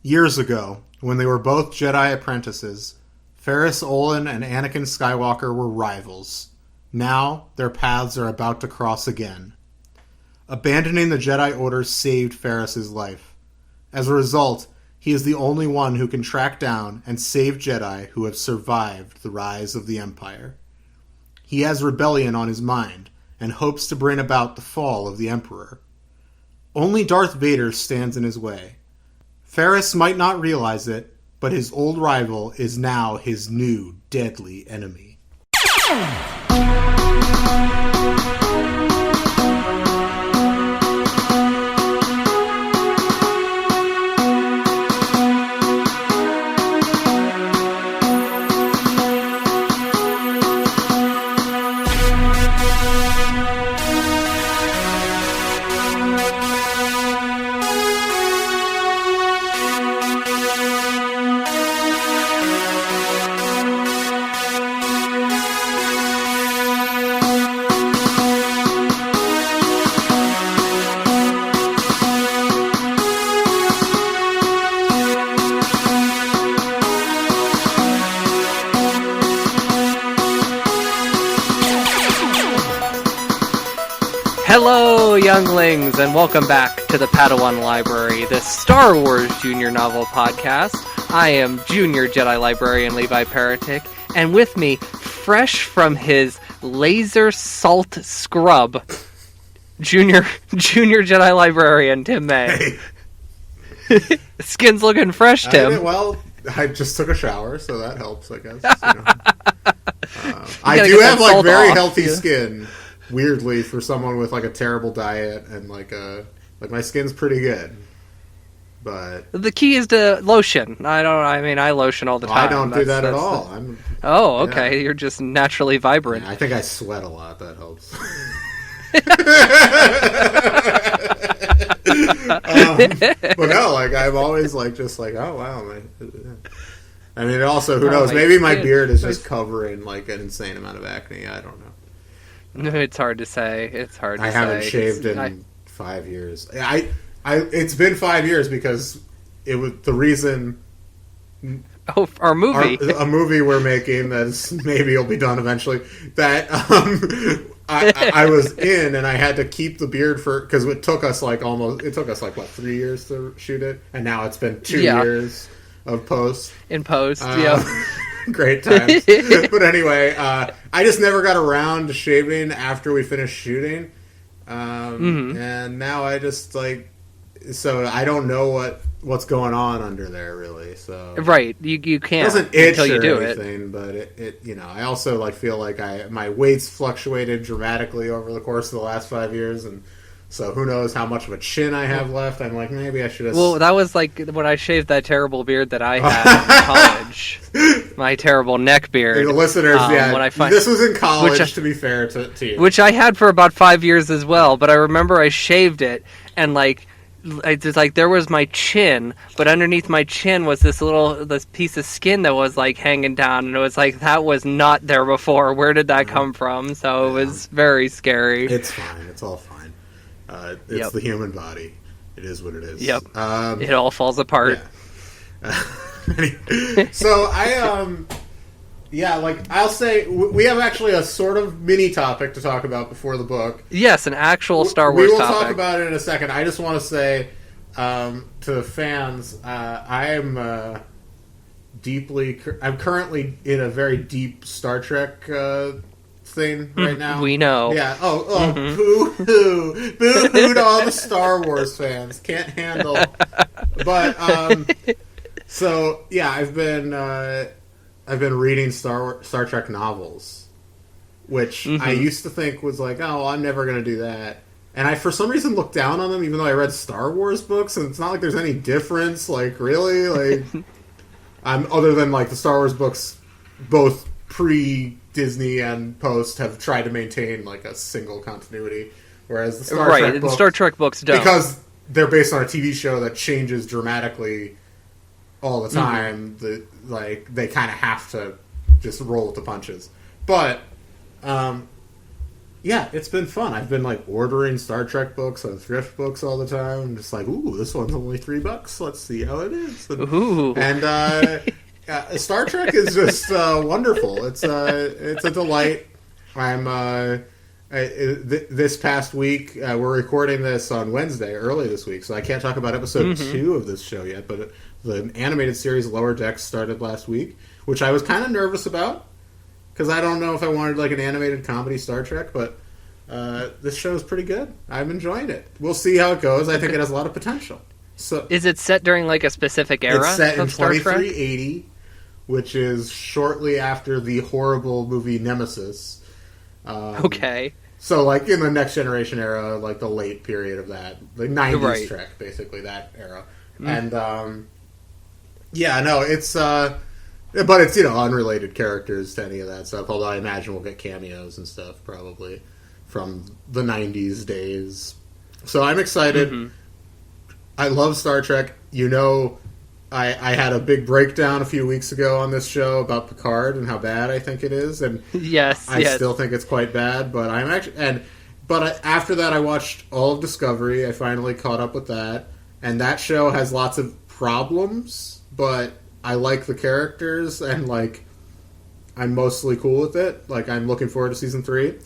Years ago, when they were both Jedi apprentices, Ferris Olin and Anakin Skywalker were rivals. Now, their paths are about to cross again. Abandoning the Jedi Order saved Ferris's life. As a result, he is the only one who can track down and save Jedi who have survived the rise of the Empire. He has rebellion on his mind and hopes to bring about the fall of the Emperor. Only Darth Vader stands in his way. Ferris might not realize it, but his old rival is now his new deadly enemy. Hello, younglings, and welcome back to the Padawan Library, the Star Wars Junior Novel Podcast. I am Junior Jedi Librarian Levi Paratic, and with me, fresh from his laser salt scrub, Junior Jedi Librarian Tim May. Hey. Skin's looking fresh, Tim. I just took a shower, so that helps, I guess. I do have very healthy skin. Weirdly, for someone with a terrible diet and my skin's pretty good, but the key is to lotion. I lotion all the time. I don't do that at all. Oh, okay. Yeah. You're just naturally vibrant. Yeah, I think I sweat a lot. That helps. But no, I'm always oh wow, man. I mean, also, who knows? Maybe my beard is just covering an insane amount of acne. I don't know. It's hard to say. I haven't shaved in 5 years. It's been 5 years because it was the reason. Oh, our movie, a movie we're making that maybe will be done eventually. That I was in, and I had to keep the beard because it took us 3 years to shoot it, and now it's been 2 years of post. In post, yeah. Great times. But anyway, I just never got around to shaving after we finished shooting. And now I just so I don't know what's going on under there really. So right, you can't. It doesn't itch until you or do anything, but it I also feel like my weight's fluctuated dramatically over the course of the last 5 years, and so who knows how much of a chin I have left. I'm maybe I should have... Well, that was when I shaved that terrible beard that I had in college. My terrible neck beard. The listeners, this was in college, to be fair to you. Which I had for about 5 years as well, but I remember I shaved it, and there was my chin, but underneath my chin was this piece of skin that was hanging down, and it was that was not there before. Where did that come from? So it was very scary. It's fine. It's all fine. It's the human body. It is what it is. Yep. It all falls apart. Yeah. So I'll say we have actually a sort of mini topic to talk about before the book. Yes, an actual Star Wars topic. We will talk about it in a second. I just want to say to the fans, I am I'm currently in a very deep Star Trek thing right now. We know. Yeah. Boo-hoo. Boo-hoo to all the Star Wars fans. Can't handle. But, so, yeah, I've been reading Star Trek novels, which I used to think was I'm never going to do that. And I, for some reason, looked down on them, even though I read Star Wars books, and it's not like there's any difference, really, other than, the Star Wars books, both pre-Disney and post, have tried to maintain, a single continuity, whereas the Star Trek books don't. Because they're based on a TV show that changes dramatically all the time, they kind of have to just roll with the punches. But Yeah, it's been fun. I've been like ordering Star Trek books on thrift books all the time. I'm just like, ooh, this one's only $3. Let's see how it is. Ooh. And Star Trek is just wonderful. It's a delight. This past week, we're recording this on Wednesday, early this week, so I can't talk about episode 2 of this show yet, but the animated series Lower Decks started last week, which I was kind of nervous about, because I don't know if I wanted like an animated comedy Star Trek, but this show is pretty good. I'm enjoying it. We'll see how it goes. I think it has a lot of potential. So, is it set during like a specific era? It's set in of Star Trek? 2380, which is shortly after the horrible movie Nemesis. Okay. So, like, in the Next Generation era, like, the late period of that. The 90s Right. Trek, basically, that era. And, yeah, no, it's, but it's, unrelated characters to any of that stuff, although I imagine we'll get cameos and stuff, probably, from the 90s days. So I'm excited. I love Star Trek. I had a big breakdown a few weeks ago on this show about Picard and how bad I think it is, and Yes. I still think it's quite bad. But after that, I watched all of Discovery. I finally caught up with that, and that show has lots of problems, but I like the characters, and like I'm mostly cool with it. Like I'm looking forward to season 3.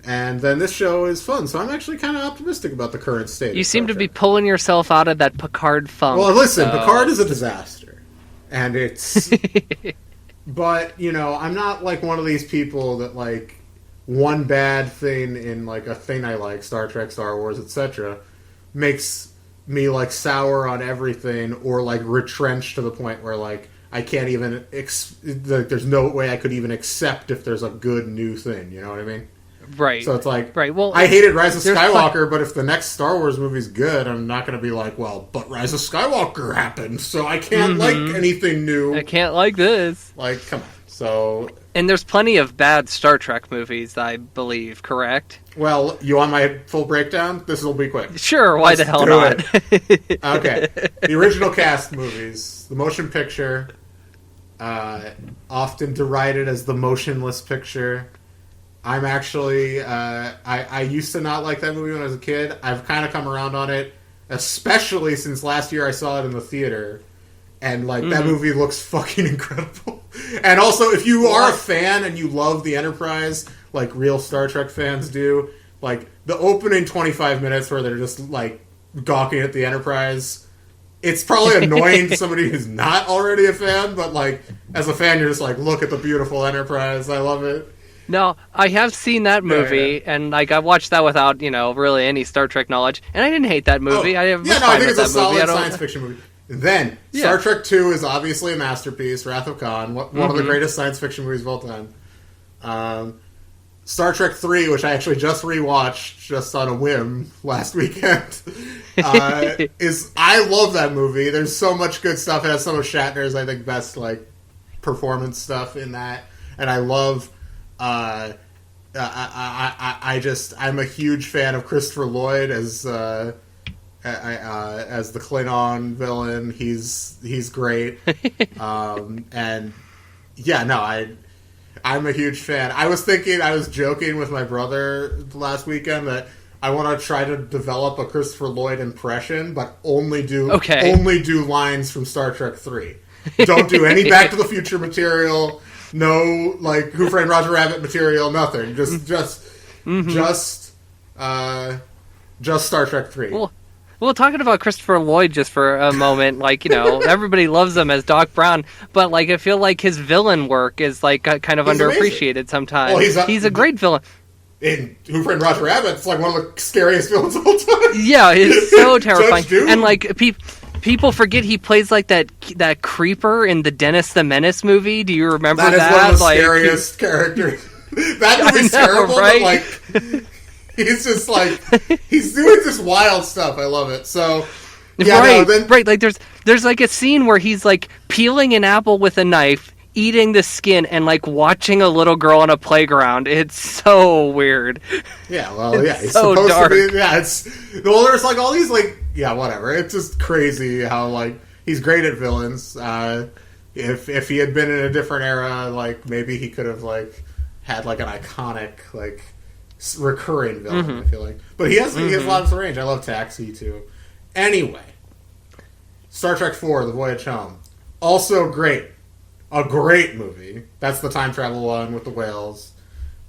And then this show is fun, so I'm actually kind of optimistic about the current state. You seem to be pulling yourself out of that Picard funk. Well, listen, so. Picard is a disaster. And it's... but, I'm not like one of these people that like one bad thing in like a thing I like, Star Trek, Star Wars, etc., makes me like sour on everything or like retrenched to the point where like I can't even... there's no way I could even accept if there's a good new thing, you know what I mean? Right. So it's like, right. Well, I hated Rise of Skywalker, but if the next Star Wars movie's good, I'm not going to be like, well, but Rise of Skywalker happened, so I can't like anything new. I can't like this. Like, come on. So... And there's plenty of bad Star Trek movies, I believe, correct? Well, you want my full breakdown? This will be quick. Sure, why the hell not? Okay. The original cast movies. The motion picture, often derided as the motionless picture. I'm actually, I used to not like that movie when I was a kid. I've kind of come around on it, especially since last year I saw it in the theater. And, like, that movie looks fucking incredible. And also, if you are a fan and you love the Enterprise, like real Star Trek fans do, like, the opening 25 minutes where they're just, like, gawking at the Enterprise, it's probably annoying to somebody who's not already a fan, but, like, as a fan, you're just like, look at the beautiful Enterprise. I love it. No, I have seen that movie, and like I watched that without, really any Star Trek knowledge, and I didn't hate that movie. I think it's a solid science fiction movie. Then, Star Trek 2 is obviously a masterpiece, Wrath of Khan, one of the greatest science fiction movies of all time. Star Trek 3, which I actually just rewatched just on a whim last weekend, I love that movie. There's so much good stuff. It has some of Shatner's, I think, best like performance stuff in that, and I love... I'm a huge fan of Christopher Lloyd as the Klingon villain. He's great. And yeah, no, I'm a huge fan. I was joking with my brother last weekend that I want to try to develop a Christopher Lloyd impression, but only do lines from Star Trek 3. Don't do any Back to the Future material. No, like Who Framed Roger Rabbit material, nothing. Just Star Trek 3. Well, talking about Christopher Lloyd just for a moment, like, everybody loves him as Doc Brown, but like I feel like his villain work is like kind of underappreciated amazing. Sometimes. Well, he's a great villain. In Who Framed Roger Rabbit, it's like one of the scariest villains of all time. Yeah, it's so terrifying. And like people forget he plays like that creeper in the Dennis the Menace movie. Do you remember that? That is one of the scariest characters. That movie's terrible, right? But like he's just like he's doing this wild stuff. I love it. So yeah, right. Like there's like a scene where he's like peeling an apple with a knife, eating the skin, and like watching a little girl on a playground. It's so weird. Yeah, well, yeah, it's so dark. There's like all these like whatever. It's just crazy how like he's great at villains. If he had been in a different era, like maybe he could have like had like an iconic like recurring villain, I feel like. But he has lots of range. I love Taxi, too. Anyway, Star Trek IV, The Voyage Home. Also great. A great movie. That's the time travel one with the whales.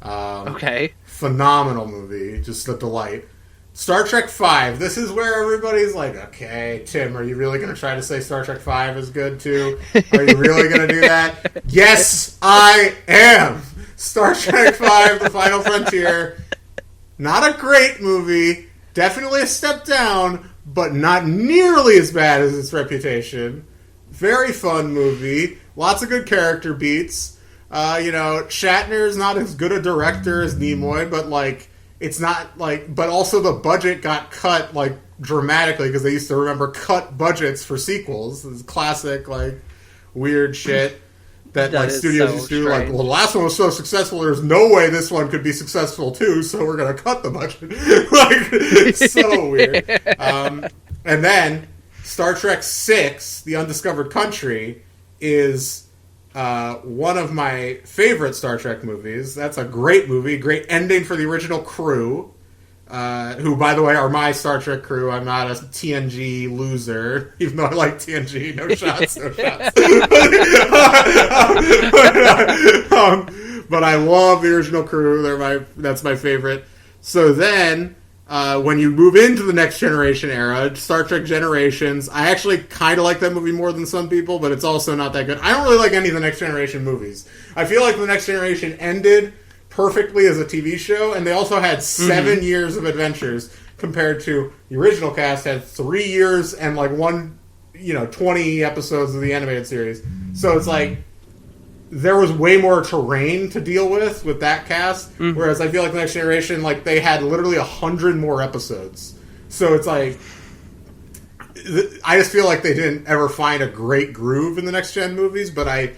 Okay. Phenomenal movie. Just a delight. Star Trek V. This is where everybody's like, okay, Tim, are you really going to try to say Star Trek V is good too? Are you really going to do that? Yes, I am. Star Trek V, The Final Frontier. Not a great movie. Definitely a step down, but not nearly as bad as its reputation. Very fun movie. Lots of good character beats. Shatner's not as good a director as Nimoy, but, like, it's not, like... But also the budget got cut, like, dramatically, because they used to remember cut budgets for sequels. This is classic, like, weird shit that like, studios used to do. Like, well, the last one was so successful, there's no way this one could be successful, too, so we're going to cut the budget. Like, it's so weird. And then, Star Trek VI, The Undiscovered Country, is... one of my favorite Star Trek movies. That's a great movie. Great ending for the original crew, who, by the way, are my Star Trek crew. I'm not a TNG loser, even though I like TNG. No shots, no shots. But I love the original crew. That's my favorite. So then... when you move into the Next Generation era, Star Trek Generations, I actually kind of like that movie more than some people, but it's also not that good. I don't really like any of the Next Generation movies. I feel like the Next Generation ended perfectly as a TV show, and they also had 7 years of adventures compared to the original cast had 3 years and like 20 episodes of the animated series. So it's like... there was way more terrain to deal with that cast, whereas I feel like the Next Generation, like, they had literally 100 more episodes. So it's like... I just feel like they didn't ever find a great groove in the Next Gen movies, but I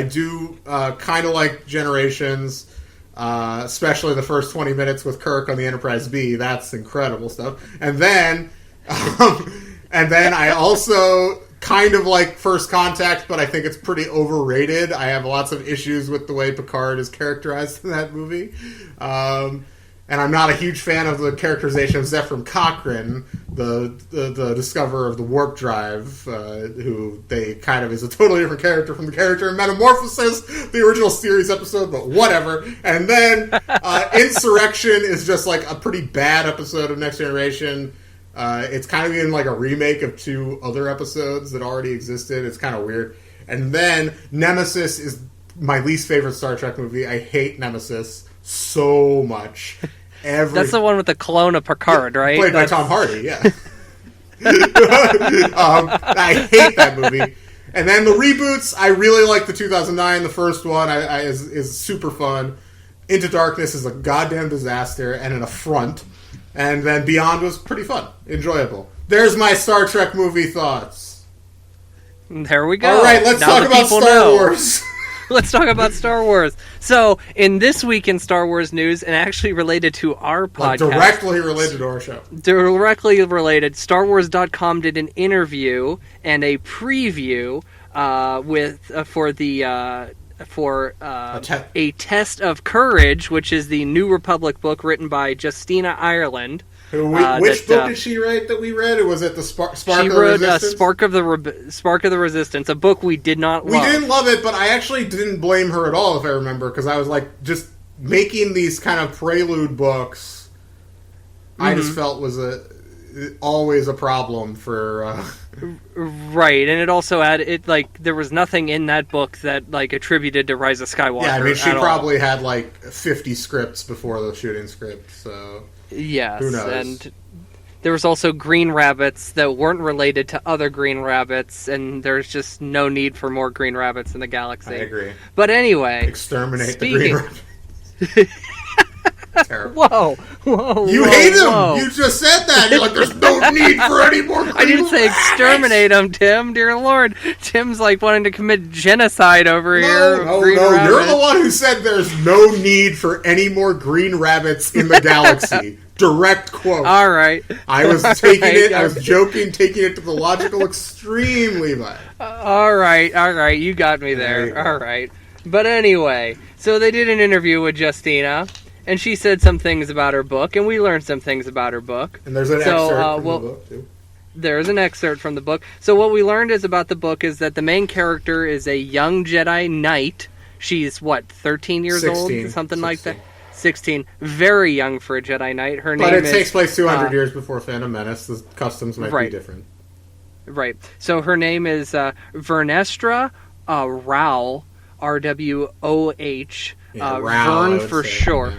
do kind of like Generations, especially the first 20 minutes with Kirk on the Enterprise B. That's incredible stuff. And then I also... kind of like First Contact, but I think it's pretty overrated. I have lots of issues with the way Picard is characterized in that movie. And I'm not a huge fan of the characterization of Zefram Cochrane, the discoverer of the warp drive, who they kind of is a totally different character from the character in Metamorphosis, the original series episode, but whatever. And then Insurrection is just like a pretty bad episode of Next Generation. It's kind of even like a remake of 2 other episodes that already existed. It's kind of weird. And then Nemesis is my least favorite Star Trek movie. I hate Nemesis so much. That's the one with the clone of Picard, right? Played by Tom Hardy, yeah. I hate that movie. And then the reboots, I really like the 2009, the first one is super fun. Into Darkness is a goddamn disaster and an affront. And then Beyond was pretty fun. Enjoyable. There's my Star Trek movie thoughts. There we go. All right, let's talk about Star Wars. Let's talk about Star Wars. So, in this week in Star Wars news, and actually related to our podcast... directly related to our show. Directly related, StarWars.com did an interview and a preview for A Test of Courage, which is the New Republic book written by Justina Ireland. Which book did she write that we read? Or was it the Spark of the Resistance? Spark of the Resistance, a book we did not love. We didn't love it, but I actually didn't blame her at all, if I remember, because I was like, just making these kind of prelude books, I just felt was always a problem for... Right, and it also had there was nothing in that book that attributed to Rise of Skywalker. Yeah, I mean, she probably had 50 scripts before the shooting script, so yes, who knows? And there was also green rabbits that weren't related to other green rabbits, and there's just no need for more green rabbits in the galaxy. I agree. But anyway, exterminate the green rabbits. Terrible. Whoa! You hate him. You just said that. You're like, there's no need for any more. I didn't say exterminate him, Tim. Dear Lord, Tim's wanting to commit genocide over here. No. You're the one who said there's no need for any more green rabbits in the galaxy. Direct quote. All right. I was taking it. I was joking, taking it to the logical extreme, Levi. All right. You got me there. All right. But anyway, so they did an interview with Justina. And she said some things about her book, and we learned some things about her book. And there's an excerpt from the book, too. There's an excerpt from the book. So what we learned is about the book is that the main character is a young Jedi Knight. She's, 13 years 16, old? Something 16. like that? 16. Very young for a Jedi Knight. Her name But it is, takes place 200 years before Phantom Menace. The customs might be different. Right. So her name is Vernestra Rauh, R-W-O-H. Rauh, Vern for short.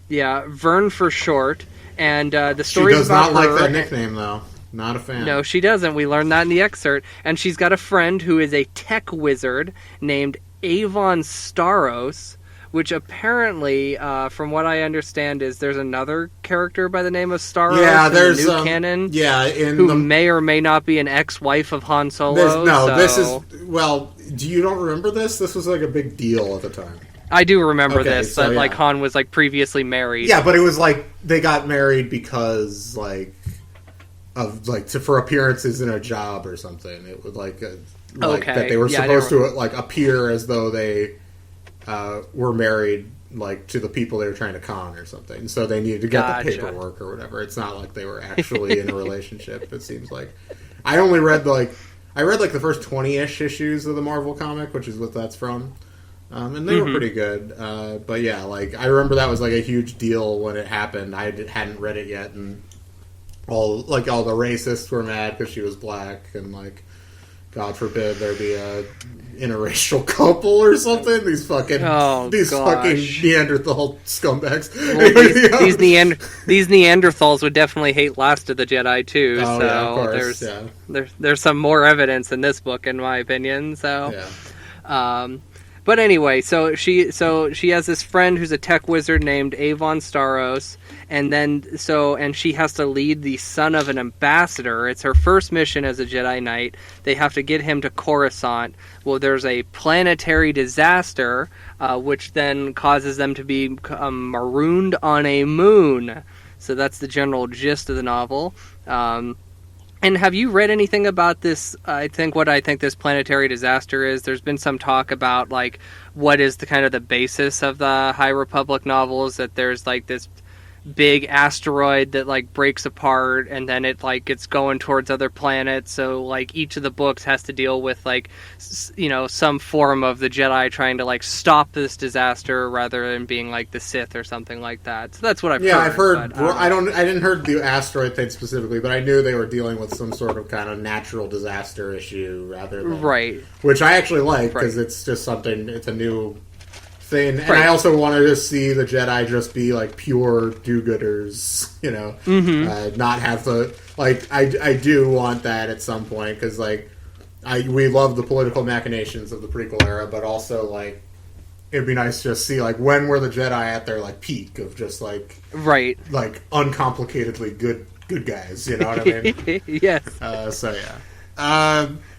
Yeah, Vern for short. And the story She does about not her, like that nickname, though. Not a fan. No, she doesn't. We learned that in the excerpt. And she's got a friend who is a tech wizard named Avon Staros, which apparently, from what I understand, is there's another character by the name of Staros in the new canon. Yeah, who may or may not be an ex-wife of Han Solo. This is... Well, you don't remember this? This was like a big deal at the time. I do remember this, that like Han was like previously married. Yeah, but it was like they got married because for appearances in a job or something. It was like that they were supposed to appear as though they were married to the people they were trying to con or something. So they needed to get the paperwork or whatever. It's not like they were actually in a relationship. It seems like I only read the first 20-ish issues of the Marvel comic, which is what that's from. And they were pretty good. But yeah, I remember that was a huge deal when it happened. I hadn't read it yet, and all the racists were mad because she was black, and God forbid there be a interracial couple or something. These fucking Neanderthal scumbags. Well, these Neanderthals would definitely hate Last of the Jedi too. Oh, so yeah, of course, there's some more evidence in this book, in my opinion. So. Yeah. But anyway, so she has this friend who's a tech wizard named Avon Staros, and she has to lead the son of an ambassador. It's her first mission as a Jedi Knight. They have to get him to Coruscant. Well, there's a planetary disaster, which then causes them to be marooned on a moon. So that's the general gist of the novel. And have you read anything about this? I think this planetary disaster is. There's been some talk about what is the kind of the basis of the High Republic novels. That there's this big asteroid that breaks apart, and then it gets going towards other planets. So each of the books has to deal with some form of the Jedi trying to stop this disaster rather than being the Sith or something like that. So that's what I've heard. Yeah, I've heard. But, I didn't heard the asteroid thing specifically, but I knew they were dealing with some sort of kind of natural disaster issue rather than which I actually like because it's just something. It's a new thing, and I also wanted to see the Jedi just be pure do-gooders, not have the I do want that at some point because we love the political machinations of the prequel era, but also it'd be nice to just see when were the Jedi at their peak of just uncomplicatedly good guys, you know what I mean? Yes.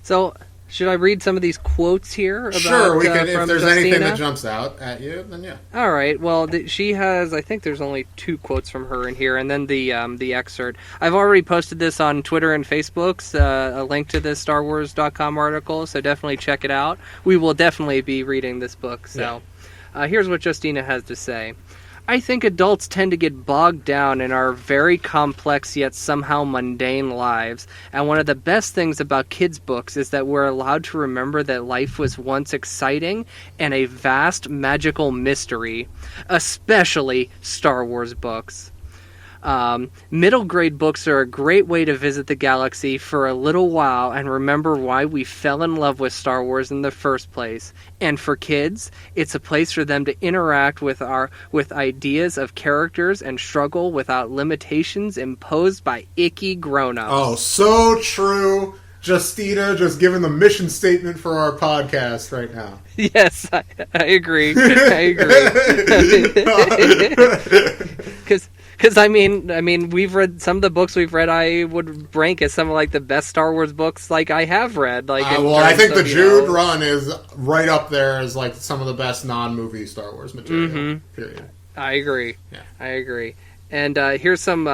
So should I read some of these quotes here? Sure, we can. If there's anything that jumps out at you, then yeah. All right. Well, she has. I think there's only 2 quotes from her in here, and then the excerpt. I've already posted this on Twitter and Facebook. A link to this StarWars.com article, so definitely check it out. We will definitely be reading this book. So, here's what Justina has to say. I think adults tend to get bogged down in our very complex yet somehow mundane lives, and one of the best things about kids' books is that we're allowed to remember that life was once exciting and a vast magical mystery, especially Star Wars books. Middle grade books are a great way to visit the galaxy for a little while and remember why we fell in love with Star Wars in the first place. And for kids, it's a place for them to interact with ideas of characters and struggle without limitations imposed by icky grown-ups. Oh, so true. Justina just giving the mission statement for our podcast right now. Yes, I agree. I agree. Because I mean, we've read some of the books we've read. I would rank as some of the best Star Wars books I have read. I think the Jude run is right up there as some of the best non-movie Star Wars material. Mm-hmm. Period. I agree. Yeah. I agree. And here's some.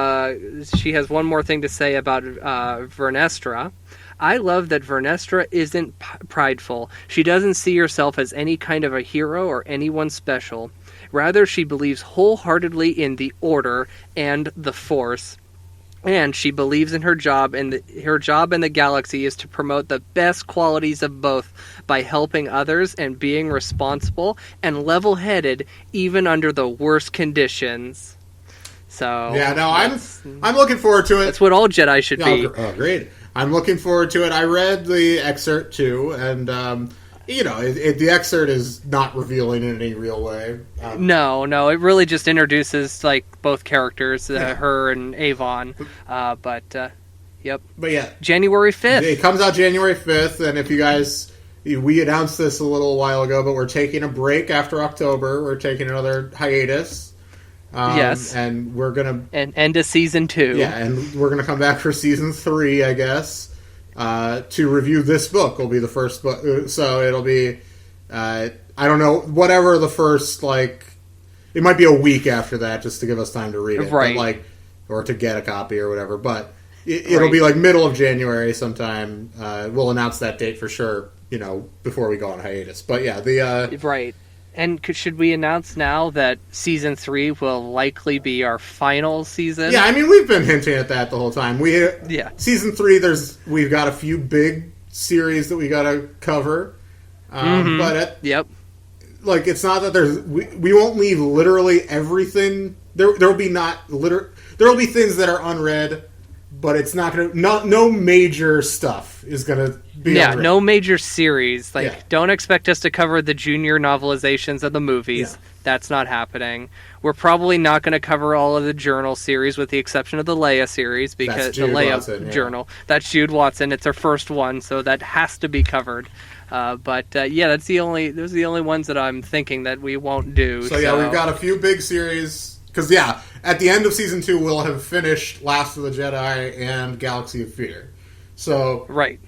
She has one more thing to say about Vernestra. I love that Vernestra isn't prideful. She doesn't see herself as any kind of a hero or anyone special. Rather, she believes wholeheartedly in the Order and the Force. And she believes in her job, and her job in the galaxy is to promote the best qualities of both by helping others and being responsible and level-headed even under the worst conditions. So yeah, no, I'm looking forward to it. That's what all Jedi should be. Oh, great! I'm looking forward to it. I read the excerpt too, and the excerpt is not revealing in any real way. No, it really just introduces like both characters, her and Avon. Yep. But yeah, January 5th. It comes out January 5th, and if you guys, we announced this a little while ago, but we're taking a break after October. We're taking another hiatus. Yes. And we're gonna end of season 2. Yeah, and we're gonna come back for season 3, I guess. To review this book will be the first book, so it'll be I don't know, whatever the first, like, it might be a week after that just to give us time to read it, right? But or to get a copy or whatever. But it'll be like middle of January sometime. We'll announce that date for sure, before we go on hiatus. But yeah, right. And should we announce now that season 3 will likely be our final season? Yeah, I mean, we've been hinting at that the whole time. Season 3, we've got a few big series that we got to cover. But it's not that we won't leave literally everything. There'll be there'll be things that are unread, but it's not gonna no major stuff is gonna be unread. No major series. Don't expect us to cover the junior novelizations of the movies. Yeah. That's not happening. We're probably not going to cover all of the journal series, with the exception of the Leia series, because the Leia Watson, journal. That's Jude Watson. It's her first one, so that has to be covered. Those are the only ones that I'm thinking that we won't do. So we've got a few big series. Because, at the end of Season 2, we'll have finished Last of the Jedi and Galaxy of Fear. So, right.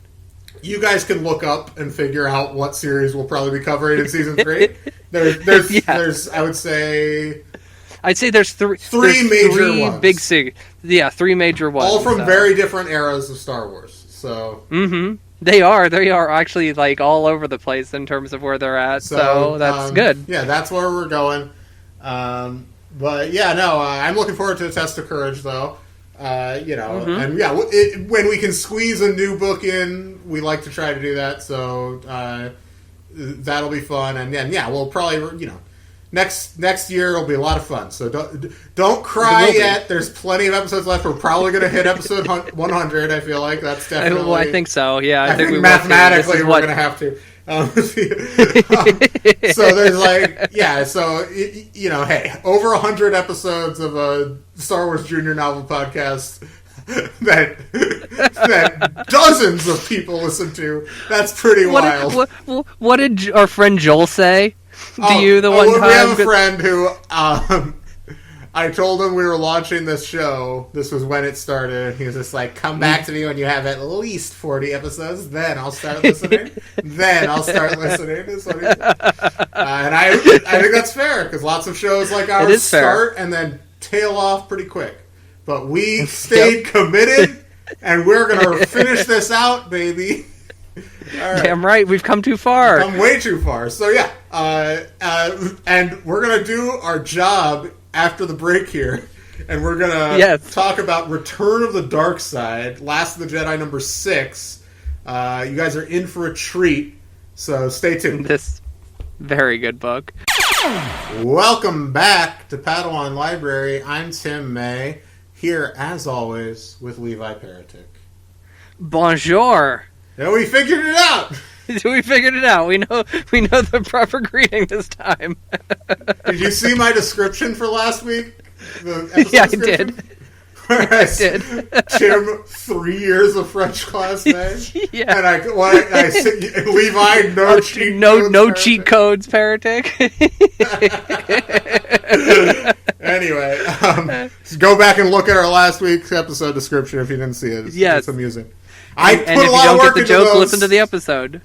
You guys can look up and figure out what series we'll probably be covering in Season 3. There's I would say... I'd say there's three major ones. Big series. Yeah, 3 major ones. All from very different eras of Star Wars. So... Mm-hmm. They are actually, all over the place in terms of where they're at. So that's good. Yeah, that's where we're going. I'm looking forward to a Test of Courage, though. And when we can squeeze a new book in, we like to try to do that. So that'll be fun. And then we'll probably next year it'll be a lot of fun. So don't cry yet. There's plenty of episodes left. We're probably going to hit episode 100. I feel like that's definitely. Well, I think so. Yeah, I think mathematically we're going to have to. So there's hey, over 100 episodes of a Star Wars Junior Novel podcast that dozens of people listen to. That's pretty wild. What did our friend Joel say to you the one time? We have a friend who I told him we were launching this show. This was when it started. He was just like, come back to me when you have at least 40 episodes. Then I'll start listening. Then I'll start listening. Is what he said. And I think that's fair, because lots of shows like ours start and then tail off pretty quick. But we stayed committed, and we're going to finish this out, baby. All right. Damn right. We've come too far. Come way too far. So, and we're going to do our job after the break here, and we're gonna talk about Return of the Dark Side, Last of the Jedi number 6. You guys are in for a treat, so stay tuned. This very good book. Welcome back to Padawan Library. I'm Tim May, here as always with Levi Paratic. Bonjour. Yeah, we figured it out. We figured it out. We know the proper greeting this time. Did you see my description for last week? I did. I did. Tim, 3 years of French class name. Yeah. And I said, Levi, no cheat codes. No cheat codes, Paratic. Anyway, go back and look at our last week's episode description if you didn't see it. It's amusing. And if you don't get the joke, listen to the episode.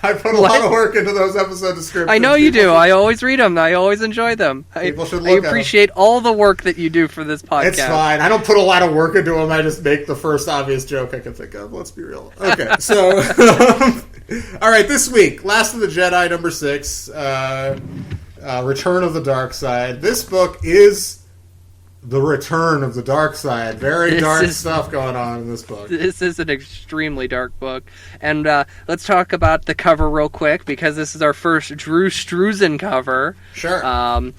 I put a lot of work into those episode descriptions. I know you do. I always read them. I always enjoy them. People should look I appreciate all the work that you do for this podcast. It's fine. I don't put a lot of work into them. I just make the first obvious joke I can think of. Let's be real. Okay, so... all right, this week, Last of the Jedi, number 6. Return of the Dark Side. This book is the return of the dark side. Very dark stuff going on in this book. This is an extremely dark book. And let's talk about the cover real quick, because this is our first Drew Struzan cover. Sure.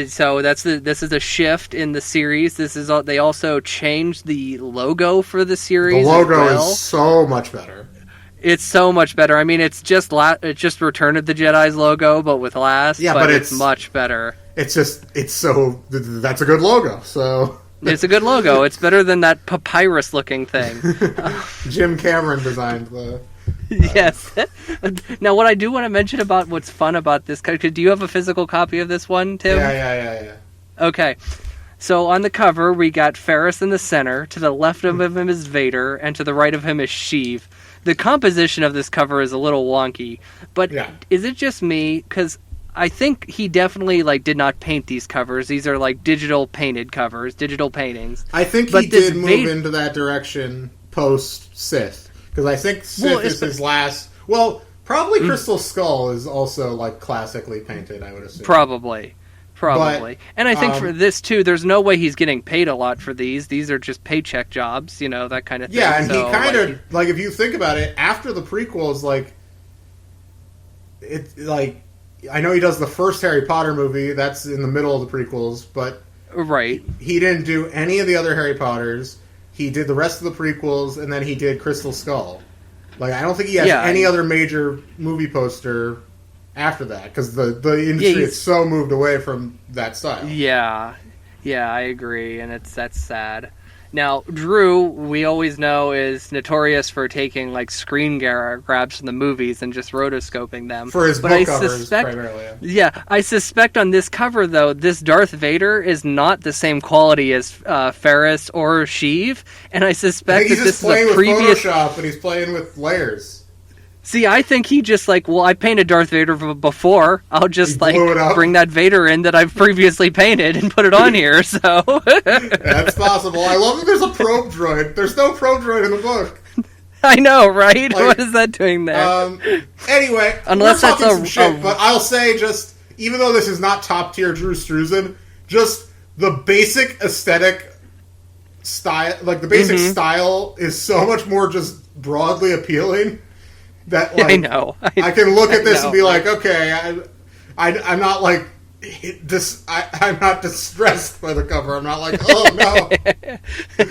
So this is a shift in the series. They also changed the logo for the series. The logo is so much better. It's so much better. I mean, it's just Return of the Jedi's logo, but with last. Yeah, but it's much better. That's a good logo. So it's a good logo. It's better than that papyrus-looking thing. Jim Cameron designed the. Yes. Now, what I do want to mention about what's fun about this, do you have a physical copy of this one, Tim? Yeah. Okay. So on the cover, we got Ferris in the center. To the left of him is Vader, and to the right of him is Sheev. The composition of this cover is a little wonky, but Is it just me? Because I think he definitely did not paint these covers. These are digital painted covers, digital paintings. I think he did move into that direction post Sith, because I think Sith is his last. Well, probably Crystal Skull is also classically painted, I would assume. Probably. And I think for this too, there's no way he's getting paid a lot for these. These are just paycheck jobs, that kind of thing. Yeah, and so, he kind of if you think about it, after the prequels, I know he does the first Harry Potter movie. That's in the middle of the prequels, but he didn't do any of the other Harry Potters. He did the rest of the prequels, and then he did Crystal Skull. I don't think he has any other major movie poster after that, because the industry has so moved away from that style. Yeah, I agree, and that's sad. Now, Drew, we always know, is notorious for taking screen grabs from the movies and just rotoscoping them. For his book covers, primarily. Yeah, I suspect on this cover, though, this Darth Vader is not the same quality as Ferris or Sheev, and I suspect that this is a previous... He's playing with Photoshop, and he's playing with layers. See, I think he just I painted Darth Vader before. I'll just bring that Vader in that I've previously painted and put it on here. So that's possible. I love that there's a probe droid. There's no probe droid in the book. I know, right? What is that doing there? Anyway, unless that's some shit, but I'll say just even though this is not top tier Drew Struzan, just the basic aesthetic style, the basic style, is so much more just broadly appealing. That I know. I can look at this and be okay, I'm not I'm not distressed by the cover. I'm not oh no.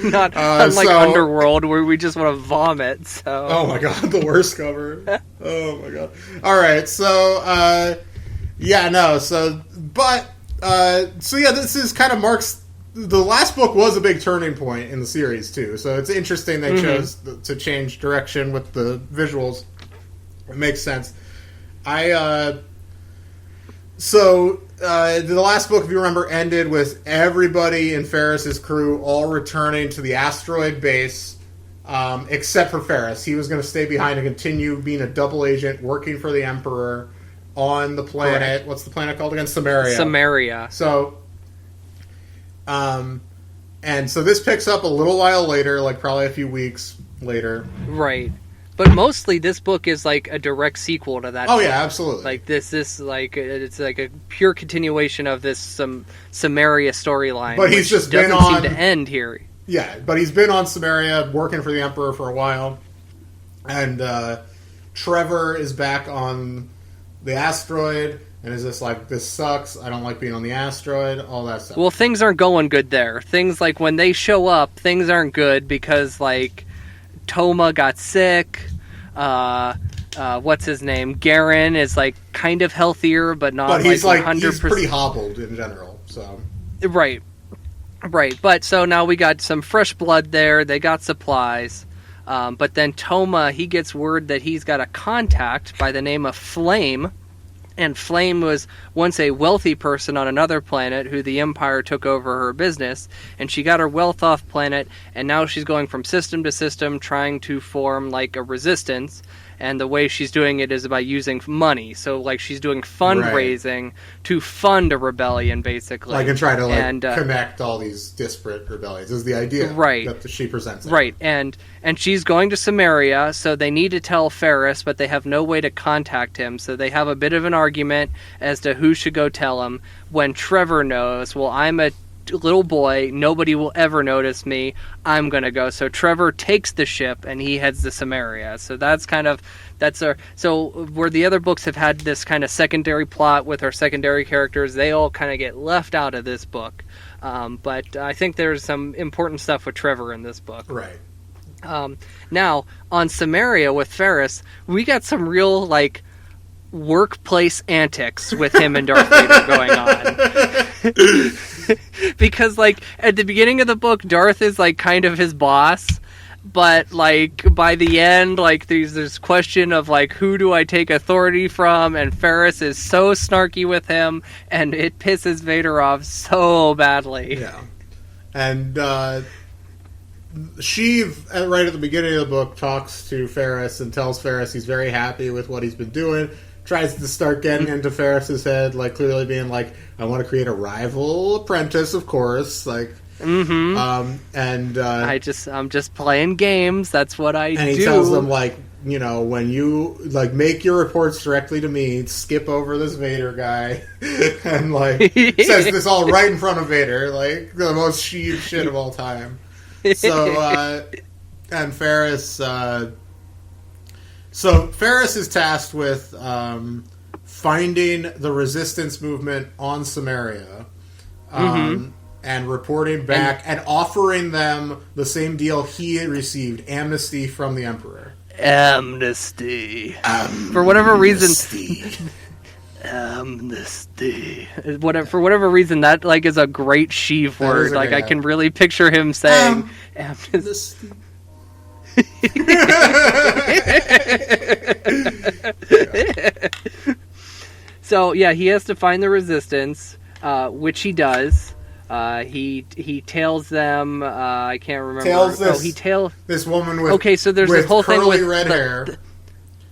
Not unlike Underworld, where we just want to vomit. So. Oh my god, the worst cover. Oh my god. All right, so this is kind of marks. The last book was a big turning point in the series too, so it's interesting they chose to change direction with the visuals. It makes sense. The last book, if you remember, ended with everybody in Ferris's crew all returning to the asteroid base, except for Ferris. He was going to stay behind and continue being a double agent, working for the Emperor on the planet. Correct. What's the planet called again? Samaria. So, and so this picks up a little while later, probably a few weeks later. Right. But mostly, this book is a direct sequel to that. Oh yeah, absolutely. This it's a pure continuation of this Samaria storyline. But he's just doesn't been on seem to end here. Yeah, but he's been on Samaria working for the Emperor for a while, and Trevor is back on the asteroid and is just this sucks. I don't like being on the asteroid. All that stuff. Well, things aren't going good there. Things when they show up, things aren't good because Toma got sick. What's his name? Garen is kind of healthier, but not. But he's 100%. He's pretty hobbled in general. So right. But so now we got some fresh blood there. They got supplies, but then Toma, he gets word that he's got a contact by the name of Flame. And Flame was once a wealthy person on another planet who the Empire took over her business, and she got her wealth off planet, and now she's going from system to system trying to form a resistance. and the way she's doing it is by using money. So like she's doing fundraising to fund a rebellion, basically. Like and try to connect all these disparate rebellions is the idea that she presents. Right, and she's going to Samaria, so they need to tell Ferris, but they have no way to contact him. So they have a bit of an argument as to who should go tell him. When Trevor knows, well, I'm a little boy, nobody will ever notice me, I'm gonna go. So Trevor takes the ship and he heads to Samaria. So so where the other books have had this kind of secondary plot with our secondary characters, they all kind of get left out of this book. But I think there's some important stuff with Trevor in this book. Right. Now on Samaria with Ferris, we got some real like workplace antics with him and Darth Vader going on. Because like at the beginning of the book, Darth is like kind of his boss, but like by the end, like there's this question of like who do I take authority from, and Ferris is so snarky with him, and it pisses Vader off so badly. Yeah, and Sheev, right at the beginning of the book, talks to Ferris and tells Ferris he's very happy with what he's been doing. Tries to start getting into Ferris's head, like clearly being like, I want to create a rival apprentice, of course. Like, I'm just playing games. That's what I do. And he tells them like, you know, when you like make your reports directly to me, skip over this Vader guy, and like says this all right in front of Vader, like the most Sheev shit of all time. So, and Ferris. So Ferris is tasked with finding the resistance movement on Samaria and reporting back and offering them the same deal he had received, amnesty from the Emperor. Amnesty. For whatever reason... Amnesty. For whatever reason, that like is a great Sheev word. Like I can really picture him saying amnesty. So yeah, he has to find the resistance, which he does. He tails them. I can't remember. This woman with so there's this whole thing with red hair.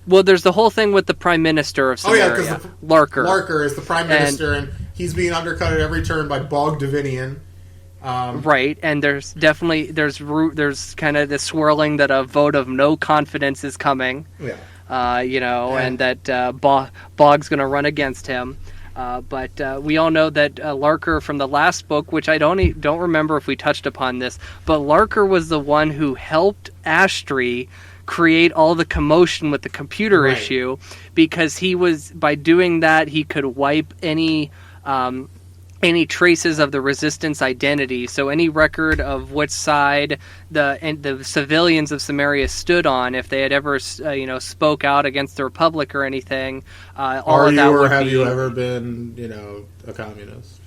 Well, there's the whole thing with the Prime Minister of Samaria. Oh yeah, because Larker. Larker is the Prime Minister, and he's being undercut at every turn by Bog Davinian. Right, and there's definitely there's kind of this swirling that a vote of no confidence is coming. Yeah. And that Bog's going to run against him. But we all know that Larker from the last book, which I don't remember if we touched upon this, but Larker was the one who helped Ashtray create all the commotion with the computer issue, because by doing that he could wipe any traces of the resistance identity. So any record of which side the civilians of Samaria stood on, if they had ever spoke out against the Republic or anything, all of that would be... Have you ever been a communist?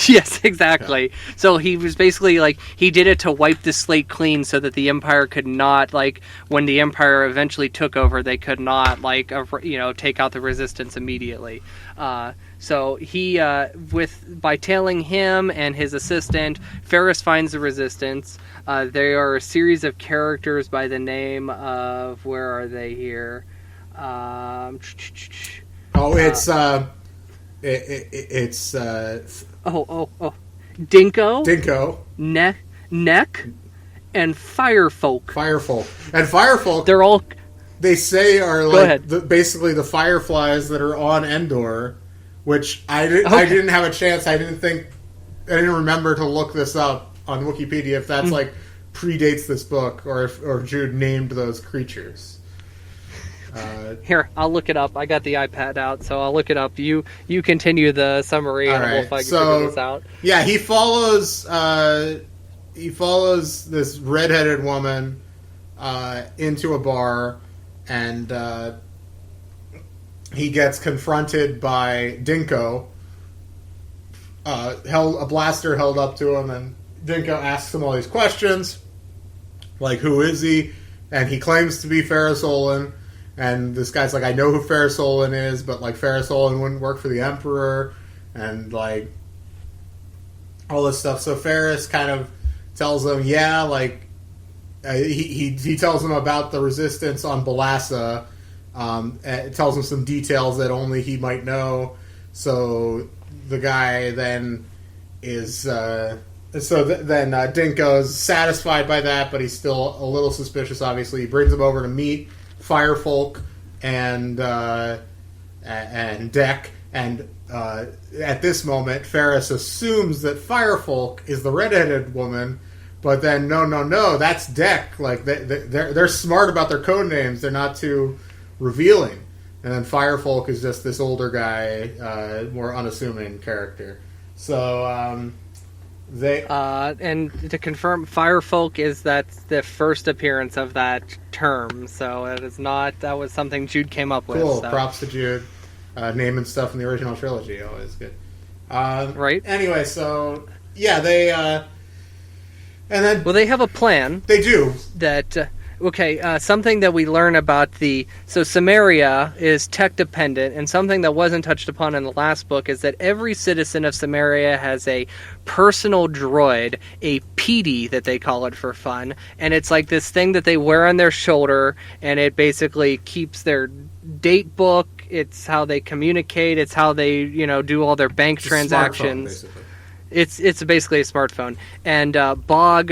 Yes, exactly. Yeah. So he was basically like, he did it to wipe the slate clean so that the Empire could not, like, when the Empire eventually took over, they could not, like, take out the resistance immediately. So he, by tailing him and his assistant, Ferris finds the resistance. They are a series of characters by the name of, where are they here? Dinko. Neck. And Firefolk. And Firefolk, they're all... They say are like basically the Fireflies that are on Endor, which I didn't have a chance. I didn't remember to look this up on Wikipedia if that's like predates this book or if Jude named those creatures. Here, I'll look it up. I got the iPad out, so I'll look it up. You continue the summary, and we'll figure this out. Yeah, he follows this redheaded woman into a bar, and he gets confronted by Dinko. A blaster held up to him, and Dinko asks him all these questions, like who is he? And he claims to be Ferris Olin. And this guy's like, I know who Ferris Olin is, but like Ferris Olin wouldn't work for the Emperor, and like all this stuff. So Ferris kind of tells him, he tells him about the resistance on Balassa, It tells him some details that only he might know. So the guy then is... then Dinko's satisfied by that, but he's still a little suspicious, obviously. He brings him over to meet Firefolk and Deck, and at this moment, Ferris assumes that Firefolk is the redheaded woman, but then, no, that's Deck. Like, they're smart about their code names. They're not too revealing. And then Firefolk is just this older guy, more unassuming character. So, and to confirm, Firefolk that's the first appearance of that term, so it is not. That was something Jude came up with. Cool. So. Props to Jude. Naming stuff in the original trilogy, always good. Right. Anyway, so yeah, they and then they have a plan. They do that. Something that we learn about Samaria is tech dependent, and something that wasn't touched upon in the last book is that every citizen of Samaria has a personal droid, a PD that they call it for fun, and it's like this thing that they wear on their shoulder, and it basically keeps their date book. It's how they communicate. It's how they do all their bank transactions. It's basically a smartphone, and Bog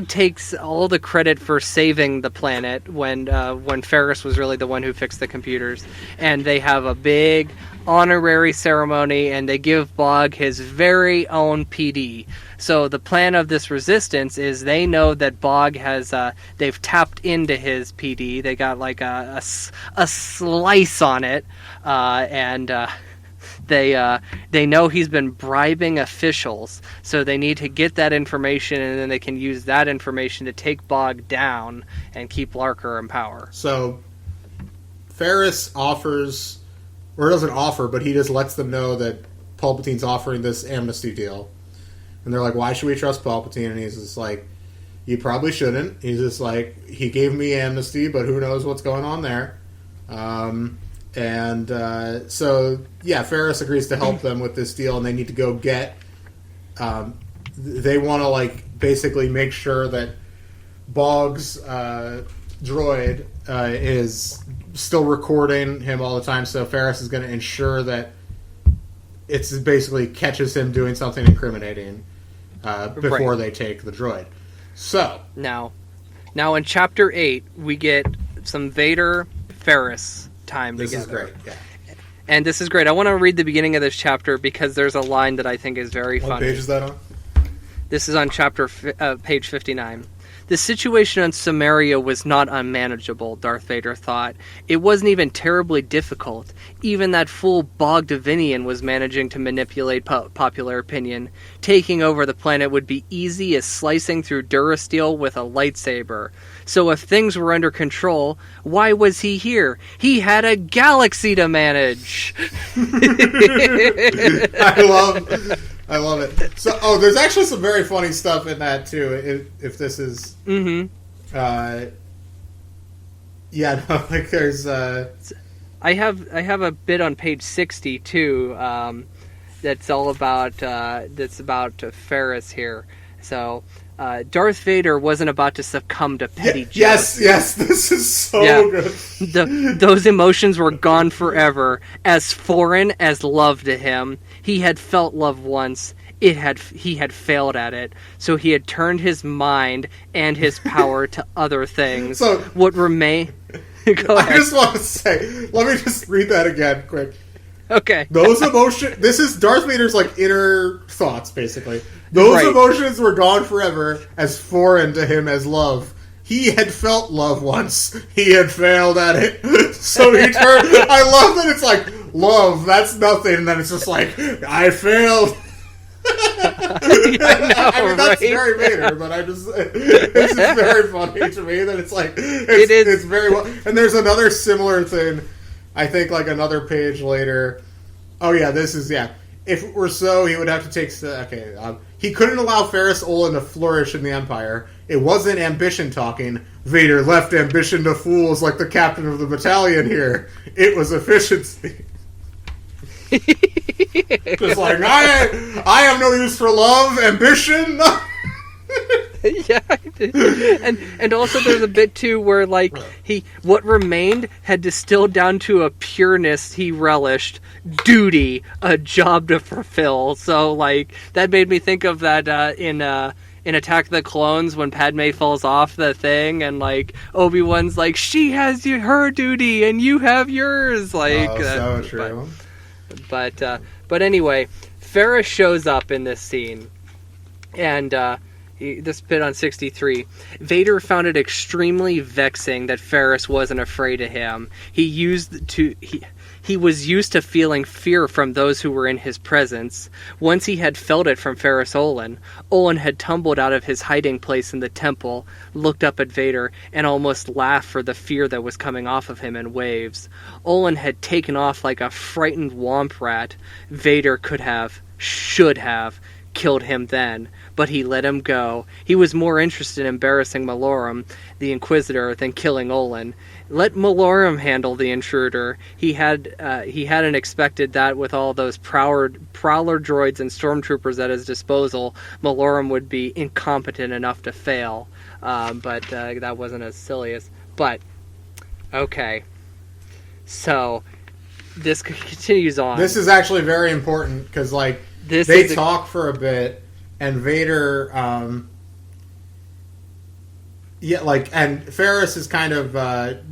takes all the credit for saving the planet when Ferris was really the one who fixed the computers, and they have a big honorary ceremony, and they give Bog his very own PD. So the plan of this resistance is they know that Bog has they've tapped into his PD. They got like a slice on it, and. They know he's been bribing officials, so they need to get that information, and then they can use that information to take Bog down and keep Larker in power. So Ferris offers, or doesn't offer, but he just lets them know that Palpatine's offering this amnesty deal. And they're like, why should we trust Palpatine? And he's just like, you probably shouldn't. He's just like, he gave me amnesty, but who knows what's going on there. Ferris agrees to help them with this deal, and they need to go get... they want to, basically make sure that Bog's droid is still recording him all the time, so Ferris is going to ensure that it basically catches him doing something incriminating before they take the droid. So... Now in Chapter 8, we get some Vader-Ferris time together. This is great, yeah. And this is great. I want to read the beginning of this chapter because there's a line that I think is very funny. What page is that on? This is on page 59. The situation on Samaria was not unmanageable, Darth Vader thought. It wasn't even terribly difficult. Even that fool Bog Davinian was managing to manipulate popular opinion. Taking over the planet would be easy as slicing through Durasteel with a lightsaber. So if things were under control, why was he here? He had a galaxy to manage. I love it. So, there's actually some very funny stuff in that too. If this is, mm-hmm. There's. I have a bit on page 60 too. That's all about Ferris here. So. Darth Vader wasn't about to succumb to petty jealousy. Yes, this is so good. Those emotions were gone forever, as foreign as love to him. He had felt love once. He had failed at it, so he had turned his mind and his power to other things. So what remain? Go ahead. I just want to say, let me just read that again, quick. Okay. Those emotions. This is Darth Vader's inner thoughts, basically. Those emotions were gone forever, as foreign to him as love. He had felt love once. He had failed at it. So he turned... I love that it's like, love, that's nothing, and then it's just like, I failed. I mean, that's very Vader, but it's just very funny to me that it's like... It's very well... And there's another similar thing, I think, another page later. Oh, yeah, this is... Yeah. If it were so, he would have to take... he couldn't allow Ferris Olin to flourish in the Empire. It wasn't ambition talking. Vader left ambition to fools like the captain of the battalion here. It was efficiency. Just I have no use for love, ambition. Yeah, I did. And also there's a bit too where like what remained had distilled down to a pureness he relished, duty, a job to fulfill. So like that made me think of that in Attack of the Clones when Padme falls off the thing and like Obi-Wan's like, she has her duty and you have yours. Like, so true. But anyway, Ferris shows up in this scene, and this bit on 63. Vader found it extremely vexing that Ferris wasn't afraid of him. He was used to feeling fear from those who were in his presence. Once he had felt it from Ferris Olin. Olin had tumbled out of his hiding place in the temple, looked up at Vader, and almost laughed for the fear that was coming off of him in waves. Olin had taken off like a frightened womp rat. Vader should have, killed him then, but he let him go. He was more interested in embarrassing Malorum, the Inquisitor, than killing Olin. Let Malorum handle the intruder. He hadn't expected that with all those prowler droids and stormtroopers at his disposal, Malorum would be incompetent enough to fail. But that wasn't as silly as... But, okay. So, this continues on. This is actually very important, because, like, they talk for a bit, and Vader... and Ferris is kind of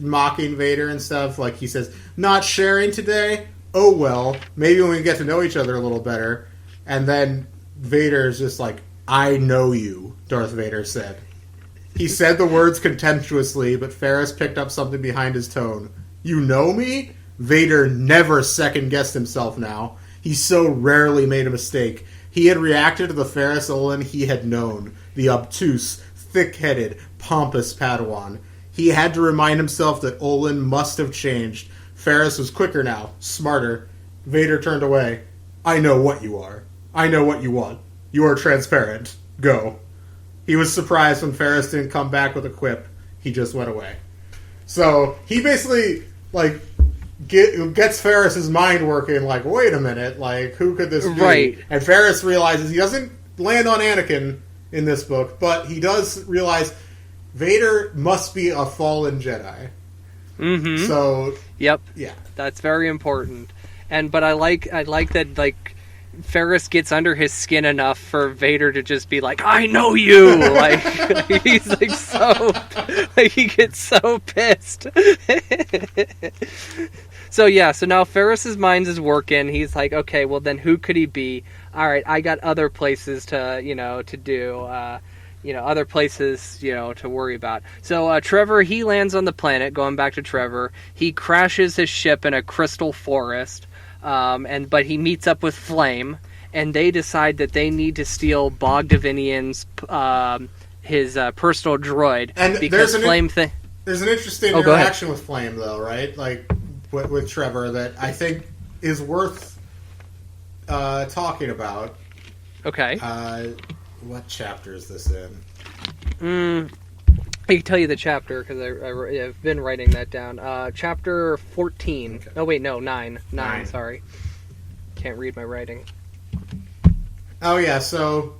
mocking Vader and stuff. Like, he says, not sharing today? Oh, well, maybe when we get to know each other a little better. And then Vader is just like, I know you, Darth Vader said. He said the words contemptuously, but Ferris picked up something behind his tone. You know me? Vader never second-guessed himself now. He so rarely made a mistake. He had reacted to the Ferris Olin he had known, the obtuse, thick-headed, pompous Padawan. He had to remind himself that Olin must have changed. Ferris was quicker now, smarter. Vader turned away. I know what you are. I know what you want. You are transparent. Go. He was surprised when Ferris didn't come back with a quip. He just went away. So, he basically, like, gets Ferris's mind working, like, wait a minute, like, who could this be? Right. And Ferris realizes he doesn't land on Anakin in this book, but he does realize Vader must be a fallen Jedi. Mm-hmm. So, yep, yeah, that's very important. But I like that, like, Ferris gets under his skin enough for Vader to just be like, I know you. Like, he's like so, like, he gets so pissed. So now Ferris's mind is working. He's like, okay, well then who could he be? All right, I got other places to do, other places, to worry about. So Trevor, he lands on the planet, going back to Trevor. He crashes his ship in a crystal forest, but he meets up with Flame, and they decide that they need to steal Bog Davinian's, his personal droid. And because there's an interesting interaction with Flame, though, right? Like, with Trevor that I think is worth talking about. Okay. What chapter is this in? I can tell you the chapter because I've been writing that down. Chapter 14. Okay. Oh wait, no, 9. 9. Sorry, can't read my writing. Oh yeah, so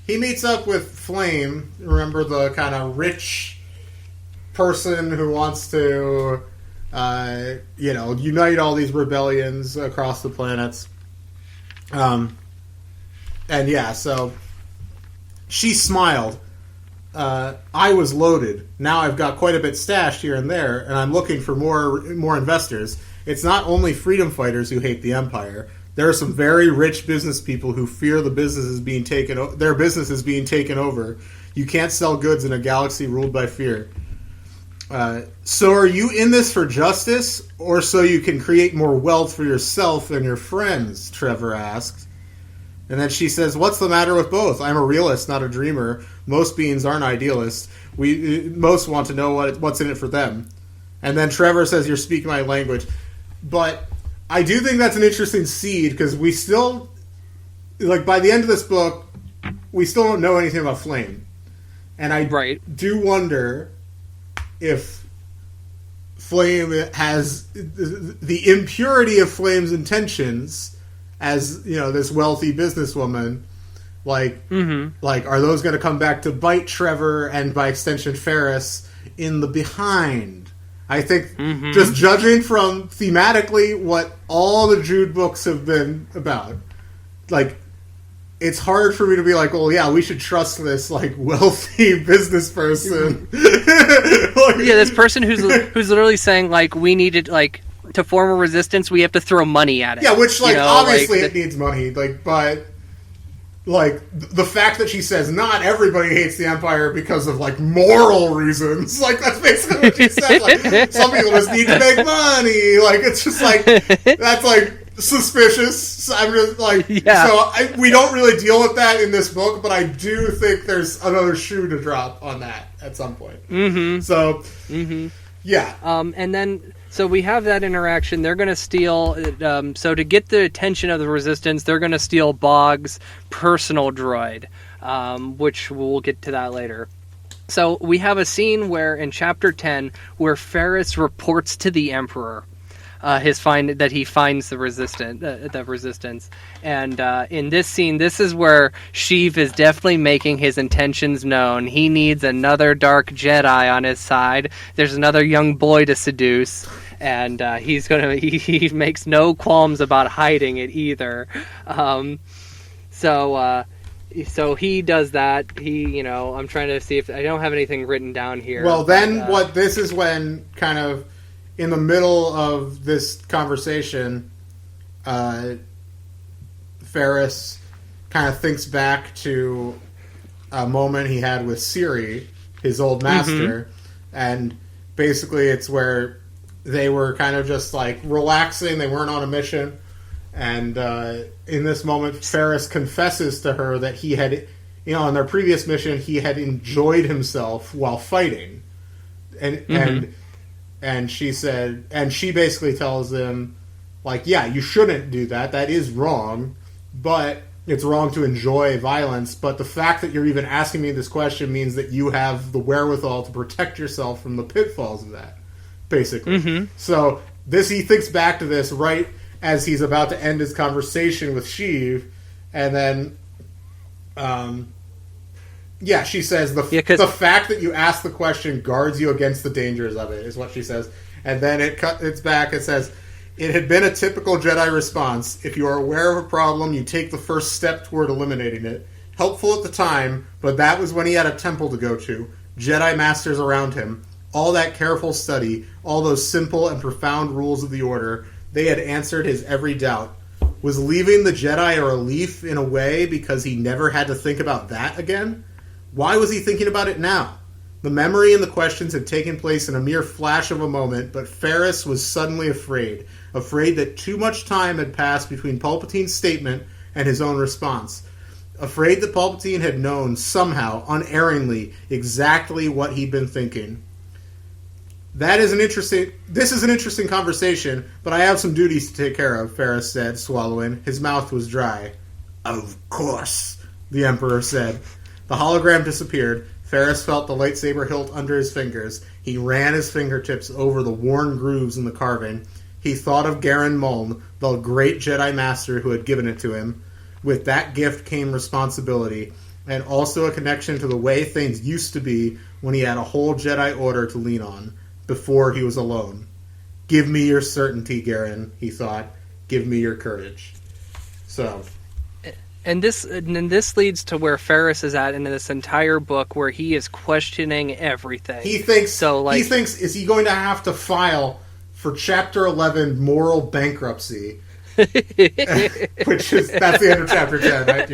he meets up with Flame. Remember the kind of rich person who wants to, unite all these rebellions across the planets. And yeah, so she smiled. I was loaded. Now I've got quite a bit stashed here and there, and I'm looking for more investors. It's not only freedom fighters who hate the Empire. There are some very rich business people who fear their business is being taken over. You can't sell goods in a galaxy ruled by fear. So are you in this for justice, or so you can create more wealth for yourself and your friends? Trevor asked. And then she says, what's the matter with both? I'm a realist, not a dreamer. Most beings aren't idealists. Most want to know what's in it for them. And then Trevor says, you're speaking my language. But I do think that's an interesting seed, because we still, like, by the end of this book, we still don't know anything about Flame. And I do wonder if Flame has the impurity of Flame's intentions as, this wealthy businesswoman Like, are those going to come back to bite Trevor and, by extension, Ferris in the behind? I think, just judging from thematically what all the Jude books have been about, like, it's hard for me to be like, well, yeah, we should trust this, like, wealthy business person. This person who's literally saying, like, we needed, like, to form a resistance, we have to throw money at it. Yeah, which, like, obviously it needs money, like, but... Like, the fact that she says not everybody hates the Empire because of, like, moral reasons. Like, that's basically what she says. Like, some people just need to make money. Like, it's just, like, that's, like, suspicious. So I'm just, like... Yeah. So, we don't really deal with that in this book, but I do think there's another shoe to drop on that at some point. So, yeah. And then... So we have that interaction. They're going to steal... so to get the attention of the Resistance, they're going to steal Boggs' personal droid, which we'll get to that later. So we have a scene where, in Chapter 10, where Ferris reports to the Emperor that he finds the Resistance. And in this scene, this is where Sheev is definitely making his intentions known. He needs another dark Jedi on his side. There's another young boy to seduce. And he makes no qualms about hiding it either. So he does that. I'm trying to see if I don't have anything written down here. Well, then this is when, kind of in the middle of this conversation, Ferris kind of thinks back to a moment he had with Siri, his old master, and basically it's where they were kind of just, like, relaxing. They weren't on a mission. And in this moment, Ferris confesses to her that he had, on their previous mission, he had enjoyed himself while fighting. And she said, and she basically tells him, like, yeah, you shouldn't do that. That is wrong. But it's wrong to enjoy violence. But the fact that you're even asking me this question means that you have the wherewithal to protect yourself from the pitfalls of that. Basically. So he thinks back to this right as he's about to end his conversation with Sheev, and then she says the fact that you ask the question guards you against the dangers of it, is what she says. And then it's back, it says, it had been a typical Jedi response. If you are aware of a problem, you take the first step toward eliminating it. Helpful at the time, but that was when he had a temple to go to, Jedi masters around him, all that careful study, all those simple and profound rules of the Order, they had answered his every doubt. Was leaving the Jedi a relief in a way because he never had to think about that again? Why was he thinking about it now? The memory and the questions had taken place in a mere flash of a moment, but Ferris was suddenly afraid that too much time had passed between Palpatine's statement and his own response. Afraid that Palpatine had known, somehow, unerringly, exactly what he'd been thinking. This is an interesting conversation, but I have some duties to take care of, Ferris said, swallowing. His mouth was dry. Of course, the Emperor said. The hologram disappeared. Ferris felt the lightsaber hilt under his fingers. He ran his fingertips over the worn grooves in the carving. He thought of Garen Muln, the great Jedi Master who had given it to him. With that gift came responsibility, and also a connection to the way things used to be when he had a whole Jedi Order to lean on. Before he was alone. Give me your certainty, Garen, he thought. Give me your courage. So. And this leads to where Ferris is at in this entire book, where he is questioning everything. He thinks, is he going to have to file for Chapter 11 moral bankruptcy? That's the end of Chapter 10, right?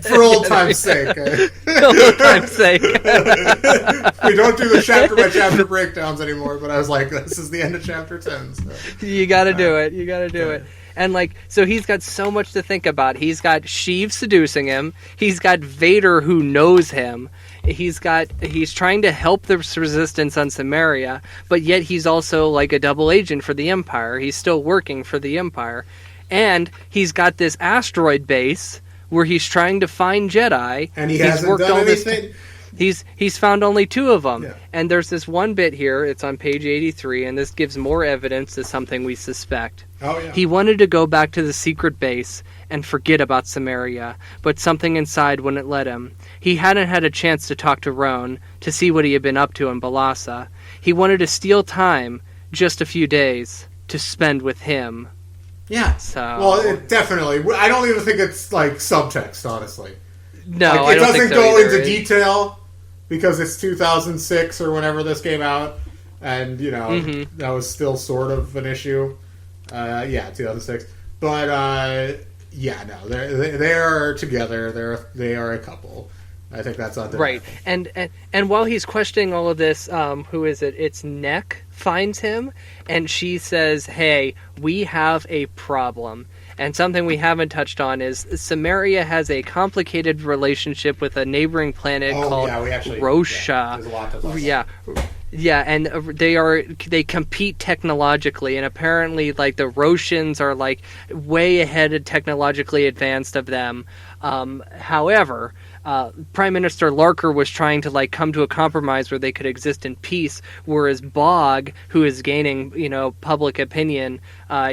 For old time's sake. Old time's sake. We don't do the chapter by chapter breakdowns anymore, but I was like, this is the end of Chapter 10. So. You gotta do it. You gotta do it. And, so he's got so much to think about. He's got Sheev seducing him. He's got Vader who knows him. He's trying to help the Resistance on Samaria, but yet he's also like a double agent for the Empire. He's still working for the Empire. And he's got this asteroid base where he's trying to find Jedi. And he hasn't done anything. He's found only 2 of them. Yeah. And there's this one bit here, it's on page 83, and this gives more evidence to something we suspect. Oh, yeah. He wanted to go back to the secret base and forget about Samaria, but something inside wouldn't let him. He hadn't had a chance to talk to Roan, to see what he had been up to in Balassa. He wanted to steal time, just a few days, to spend with him. Yeah. So... Well, it definitely... I don't even think it's, like, subtext, honestly. No, like, I don't think so It doesn't go either. into detail, because it's 2006 or whenever this came out, and, you know, that was still sort of an issue. 2006. But, yeah, no, they are together. They are a couple. I think that's undeniable. Right, and while he's questioning all of this, who is it? It's Neck finds him, and she says, "Hey, we have a problem." And something we haven't touched on is Samaria has a complicated relationship with a neighboring planet called Rosha. Yeah, there's a lot to talk about. Yeah, and they compete technologically, and apparently, like, the Roshans are, like, way ahead of technologically advanced of them. However, Prime Minister Larker was trying to, like, come to a compromise where they could exist in peace, whereas Bog, who is gaining, you know, public opinion,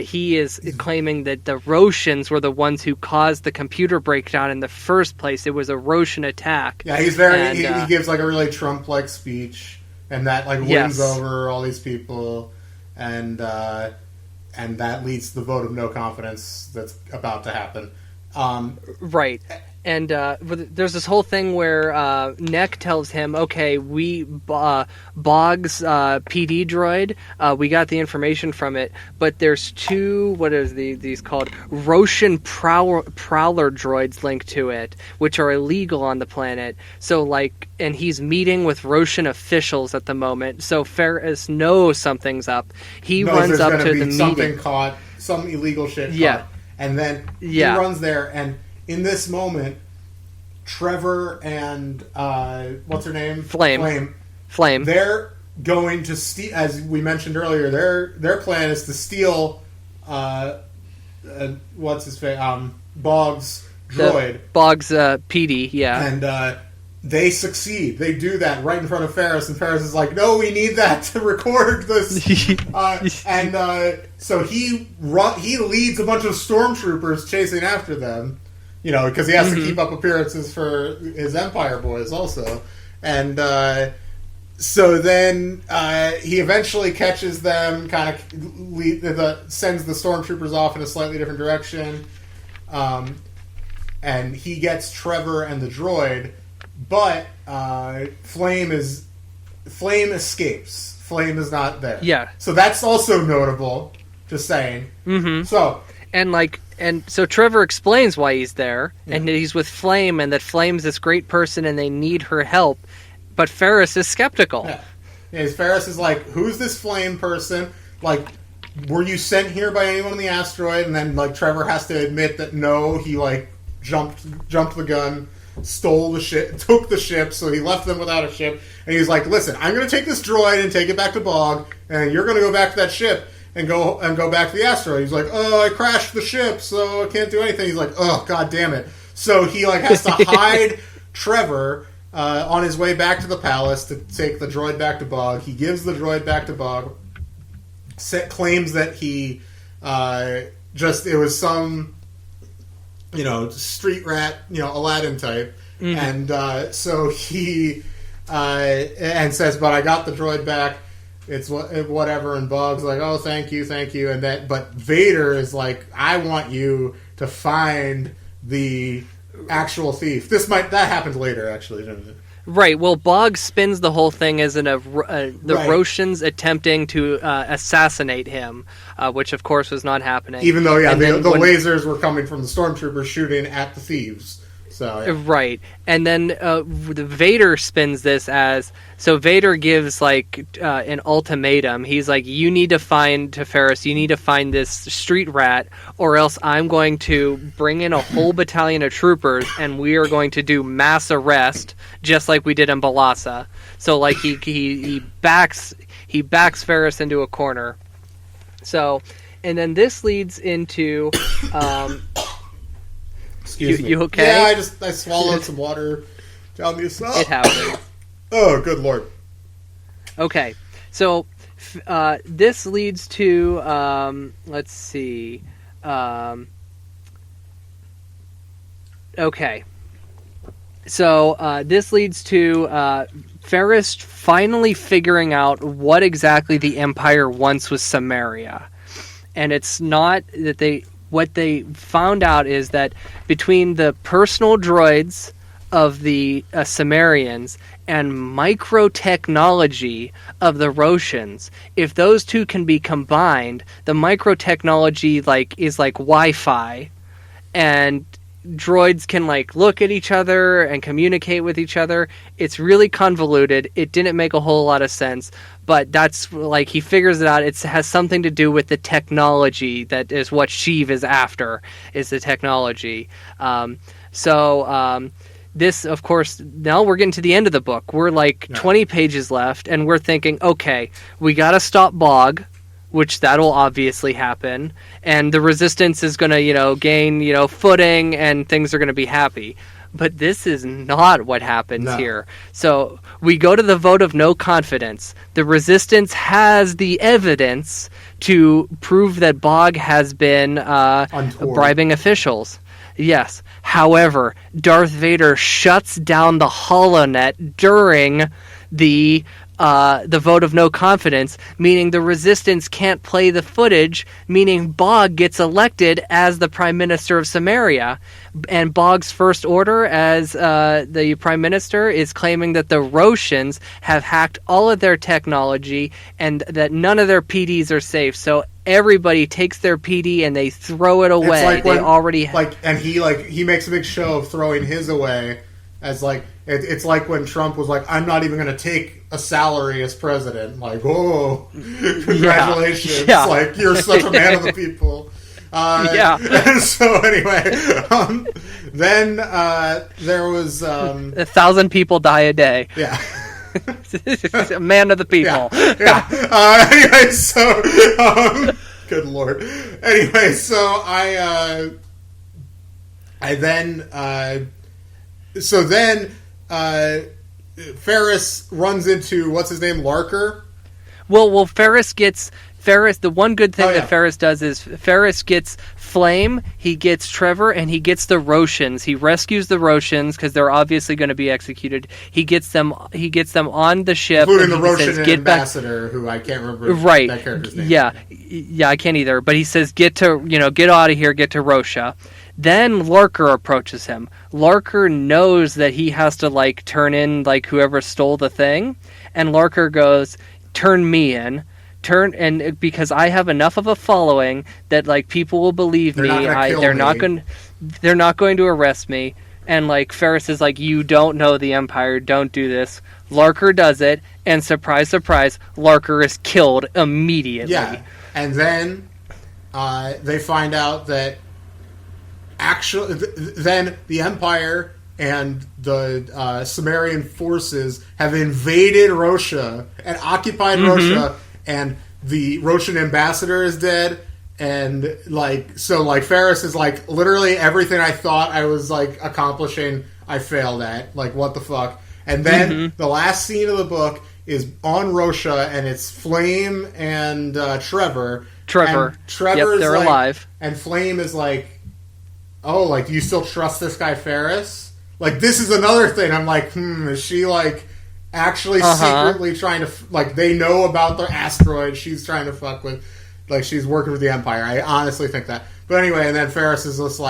he is claiming that the Roshans were the ones who caused the computer breakdown in the first place. It was a Roshan attack. Yeah, he's very... he gives, like, a really Trump-like speech. And that, like, wins over all these people, and that leads to the vote of no confidence that's about to happen. Right. And there's this whole thing where Neck tells him, okay, Bog's PD droid, we got the information from it, but there's 2, what is these called? Roshan Prowler droids linked to it, which are illegal on the planet. So, like, and he's meeting with Roshan officials at the moment, so Ferris knows something's up. He runs up to the meeting. Something caught, some illegal shit caught. And then he runs there, and in this moment, Trevor and what's her name? Flame. They're going to steal. As we mentioned earlier, their plan is to steal. What's his face? Bog's droid. Bog's PD. Yeah. And they succeed. They do that right in front of Ferris, and Ferris is like, "No, we need that to record this." So he leads a bunch of stormtroopers chasing after them, you know, because he has to keep up appearances for his Empire boys also. And so then he eventually catches them, kind of sends the stormtroopers off in a slightly different direction, and he gets Trevor and the droid. But Flame escapes. Flame is not there. Yeah. So that's also notable. Just saying. Mm-hmm. So so Trevor explains why he's there, and that he's with Flame, and that Flame's this great person, and they need her help. But Ferris is skeptical. Yeah. Ferris is like, "Who's this Flame person? Like, were you sent here by anyone on the asteroid?" And then, like, Trevor has to admit that no, he, like, jumped the gun. Stole the ship, took the ship, so he left them without a ship. And he's like, "Listen, I'm going to take this droid and take it back to Bog, and you're going to go back to that ship and go back to the asteroid." He's like, "Oh, I crashed the ship, so I can't do anything." He's like, "Oh, god damn it!" So he, like, has to hide Trevor on his way back to the palace to take the droid back to Bog. He gives the droid back to Bog. Claims that he it was some, you know, street rat, you know, Aladdin type. And so he and says, "But I got the droid back. It's whatever." And Bog's like, "Oh, thank you." But Vader is like, "I want you to find the actual thief." That happens later, actually, doesn't it? Right. Well, Bog spins the whole thing as the Roshans attempting to assassinate him, which of course was not happening. Even though, the lasers were coming from the stormtroopers shooting at the thieves. So, yeah. Right. And then the Vader spins this as... So Vader gives, like, an ultimatum. He's like, you need to find this street rat, or else I'm going to bring in a whole battalion of troopers, and we are going to do mass arrest, just like we did in Balassa. So, like, he backs Ferris into a corner. So, and then this leads into... Excuse me. You okay? Yeah, I swallowed some water down the assault. It happens. Oh, good lord. Okay, so this leads to let's see. Okay, so this leads to Ferris finally figuring out what exactly the Empire wants with Samaria, and it's not that what they found out is that between the personal droids of the Sumerians and microtechnology of the Roshans, if those two can be combined, the microtechnology is like Wi-Fi, and droids can look at each other and communicate with each other. It's really convoluted. It didn't make a whole lot of sense, but that's he figures it out. It has something to do with the technology that is what Sheev is after, is the technology. This, of course, now we're getting to the end of the book. We're 20 pages left, and we're thinking, okay, we got to stop Bog, which that'll obviously happen, and the resistance is going to, gain, footing, and things are going to be happy. But this is not what happens here. So we go to the vote of no confidence. The resistance has the evidence to prove that Bog has been bribing officials. Yes. However, Darth Vader shuts down the HoloNet during the vote of no confidence, meaning the resistance can't play the footage, meaning Bog gets elected as the Prime Minister of Samaria. And Bog's first order as the Prime Minister is claiming that the Roshans have hacked all of their technology and that none of their PDs are safe. So everybody takes their PD and they throw it away. It's and he makes a big show of throwing his away as it's like when Trump was like, I'm not even going to take a salary as president. Whoa, congratulations! Yeah. You're such a man of the people. So anyway, then there was 1,000 people die a day. Yeah. A man of the people. Anyway, so good lord. Anyway, so Ferris runs into what's his name, Larker. Well, the one good thing that Ferris does is Ferris gets Flame, he gets Trevor, and he gets the Roshans. He rescues the Roshans because they're obviously going to be executed. He gets them on the ship, including the Roshan ambassador, who I can't remember that character's name. Yeah, I can't either. But he says, get out of here, get to Rosha. Then Larker approaches him. Larker knows that he has to turn in whoever stole the thing, and Larker goes, "Turn me in." Because I have enough of a following that people will believe me. They're not going to arrest me. And Ferris is you don't know the Empire, don't do this. Larker does it, and surprise, surprise, Larker is killed immediately. Yeah, and then they find out that then the Empire and the Sumerian forces have invaded Rosha and occupied Rosha. And the Roshan ambassador is dead, and Ferris is literally everything I thought I was accomplishing, I failed at. What the fuck? And then the last scene of the book is on Rosha, and it's Flame and Trevor. And Trevor's they're alive. And Flame is oh, do you still trust this guy Ferris? This is another thing. I'm is she actually secretly trying to they know about the asteroid she's trying to fuck with, she's working with the Empire. I honestly think that. But anyway, and then Ferris is just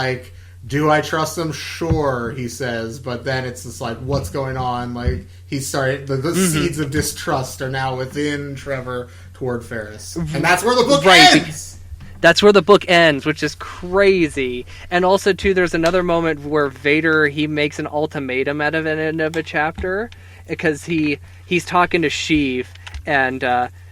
do I trust him? Sure, he says, but then it's just what's going on? He's started the seeds of distrust are now within Trevor toward Ferris, and that's where the book ends. That's where the book ends, which is crazy. And also, too, there's another moment where Vader, he makes an ultimatum out of an end of a chapter, because he's talking to Sheev, and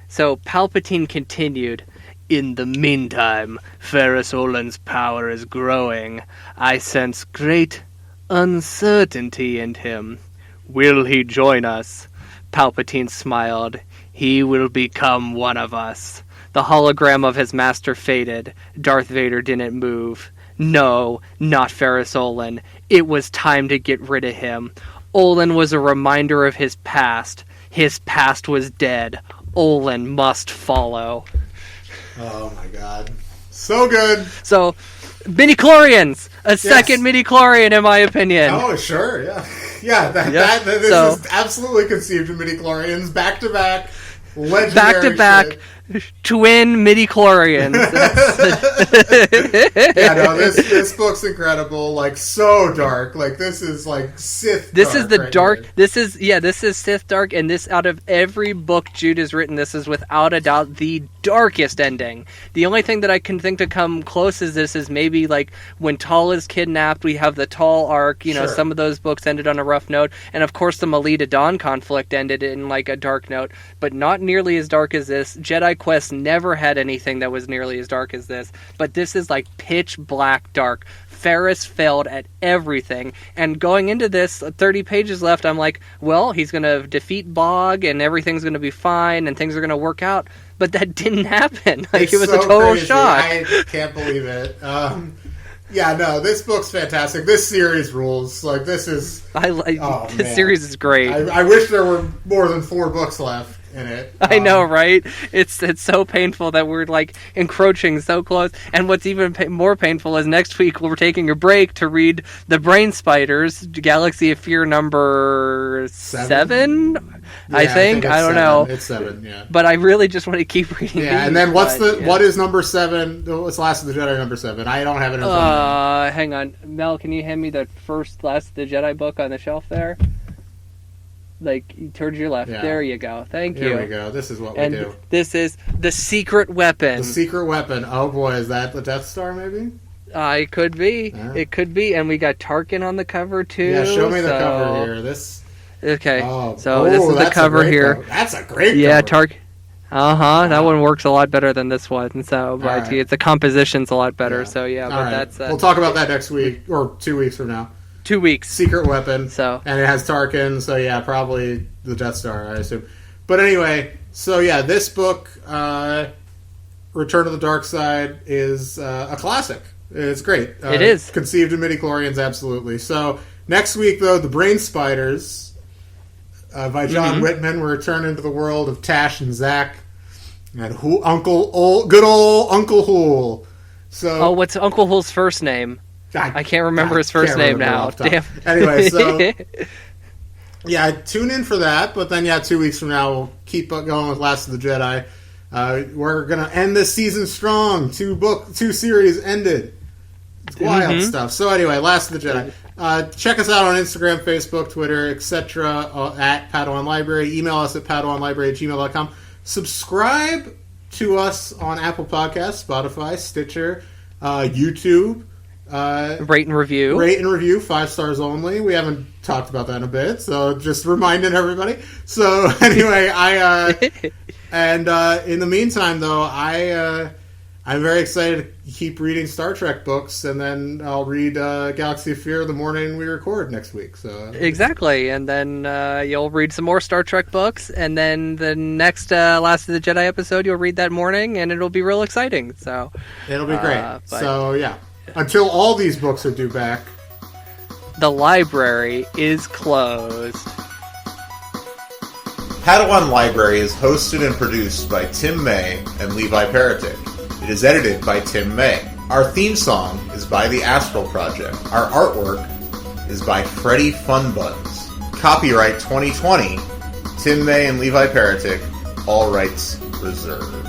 so Palpatine continued, "In the meantime, Ferris Olin's power is growing. I sense great uncertainty in him. Will he join us?" Palpatine smiled. "He will become one of us." The hologram of his master faded. Darth Vader didn't move. No, not Ferris Olin. It was time to get rid of him. Olin was a reminder of his past. His past was dead. Olin must follow. Oh my god. So good. So, midi-chlorians! Second midi-chlorian, in my opinion. Oh, sure, yeah. Yeah, this is absolutely conceived in midi-chlorians, back-to-back, legendary back-to-back, twin midi-chlorians. Yeah, no, this book's incredible, like, so dark. Like, this is, like, Sith This dark is the right dark, here. this is Sith dark, and this, out of every book Jude has written, this is without a doubt the darkest ending. The only thing that I can think to come close as this is maybe, like, when Tal is kidnapped, we have the Tal arc, you know, Sure. some of those books ended on a rough note, and of course the Melita Dawn conflict ended in, like, a dark note, but not nearly as dark as this. Jedi Quest never had anything that was nearly as dark as this, but this is like pitch black dark. Ferris failed at everything, and going into this, 30 pages left, I'm like, well, he's going to defeat Bog, and everything's going to be fine, and things are going to work out, but that didn't happen. Like, It's it was so a total crazy. shock. I can't believe it. Yeah, no, this book's fantastic. This series rules. Like, this is... This man. series is great. I wish there were more than 4 books left in it. I know, right? It's so painful that we're, like, encroaching so close. And what's even more painful is next week we're taking a break to read The Brain Spiders, Galaxy of Fear number 7? Yeah, I think. it's I don't 7. know. It's 7, yeah. But I really just want to keep reading Yeah, these, and then but, what is number 7? What's Last of the Jedi number 7? I don't have it in front of me. Hang on. Mel, can you hand me the first Last of the Jedi book on the shelf there? Like, towards your left. Yeah. There you go. Thank you. Here we go. This is what we And do. this is The Secret Weapon. The secret weapon. Oh boy, is that the Death Star maybe? It could be. Yeah. It could be. And we got Tarkin on the cover, too. Yeah, show me the so- cover here. This. Okay. Oh, So this is the that's a cover great here. cover. That's a great Yeah, cover. That one works a lot better than this one. So, but right. the composition's a lot better. Yeah. So yeah, All but right. that's We'll talk about that next week or 2 weeks from now. 2 weeks. Secret weapon. So And it has Tarkin, so yeah, probably the Death Star, I assume. But anyway, so yeah, this book, Return to the Dark Side, is a classic. It's great. It is. Conceived in midi-chlorians, absolutely. So next week, though, The Brain Spiders by John Whitman. We're returning to the world of Tash and Zach and good old Uncle Hool. So, what's Uncle Hull's first name? I can't remember his first name now. Damn. Anyway, so yeah, tune in for that. But then, 2 weeks from now, we'll keep going with Last of the Jedi. We're gonna end this season strong. 2 series ended. It's wild stuff. So anyway, Last of the Jedi. Check us out on Instagram, Facebook, Twitter, etc. At Padawan Library. Email us at padawanlibrary@gmail.com. Subscribe to us on Apple Podcasts, Spotify, Stitcher, YouTube. Rate and review. Rate and review, 5 stars only. We haven't talked about that in a bit, so just reminding everybody. So anyway, in the meantime, though, I'm very excited to keep reading Star Trek books, and then I'll read Galaxy of Fear the morning we record next week. So Exactly, and then you'll read some more Star Trek books, and then the next Last of the Jedi episode you'll read that morning, and it'll be real exciting. So it'll be great. but- So yeah, until all these books are due back. the library is closed. Padawan Library is hosted and produced by Tim May and Levi Peretic. It is edited by Tim May. Our theme song is by The Astral Project. Our artwork is by Freddie Funbuns. Copyright 2020, Tim May and Levi Peretic, all rights reserved.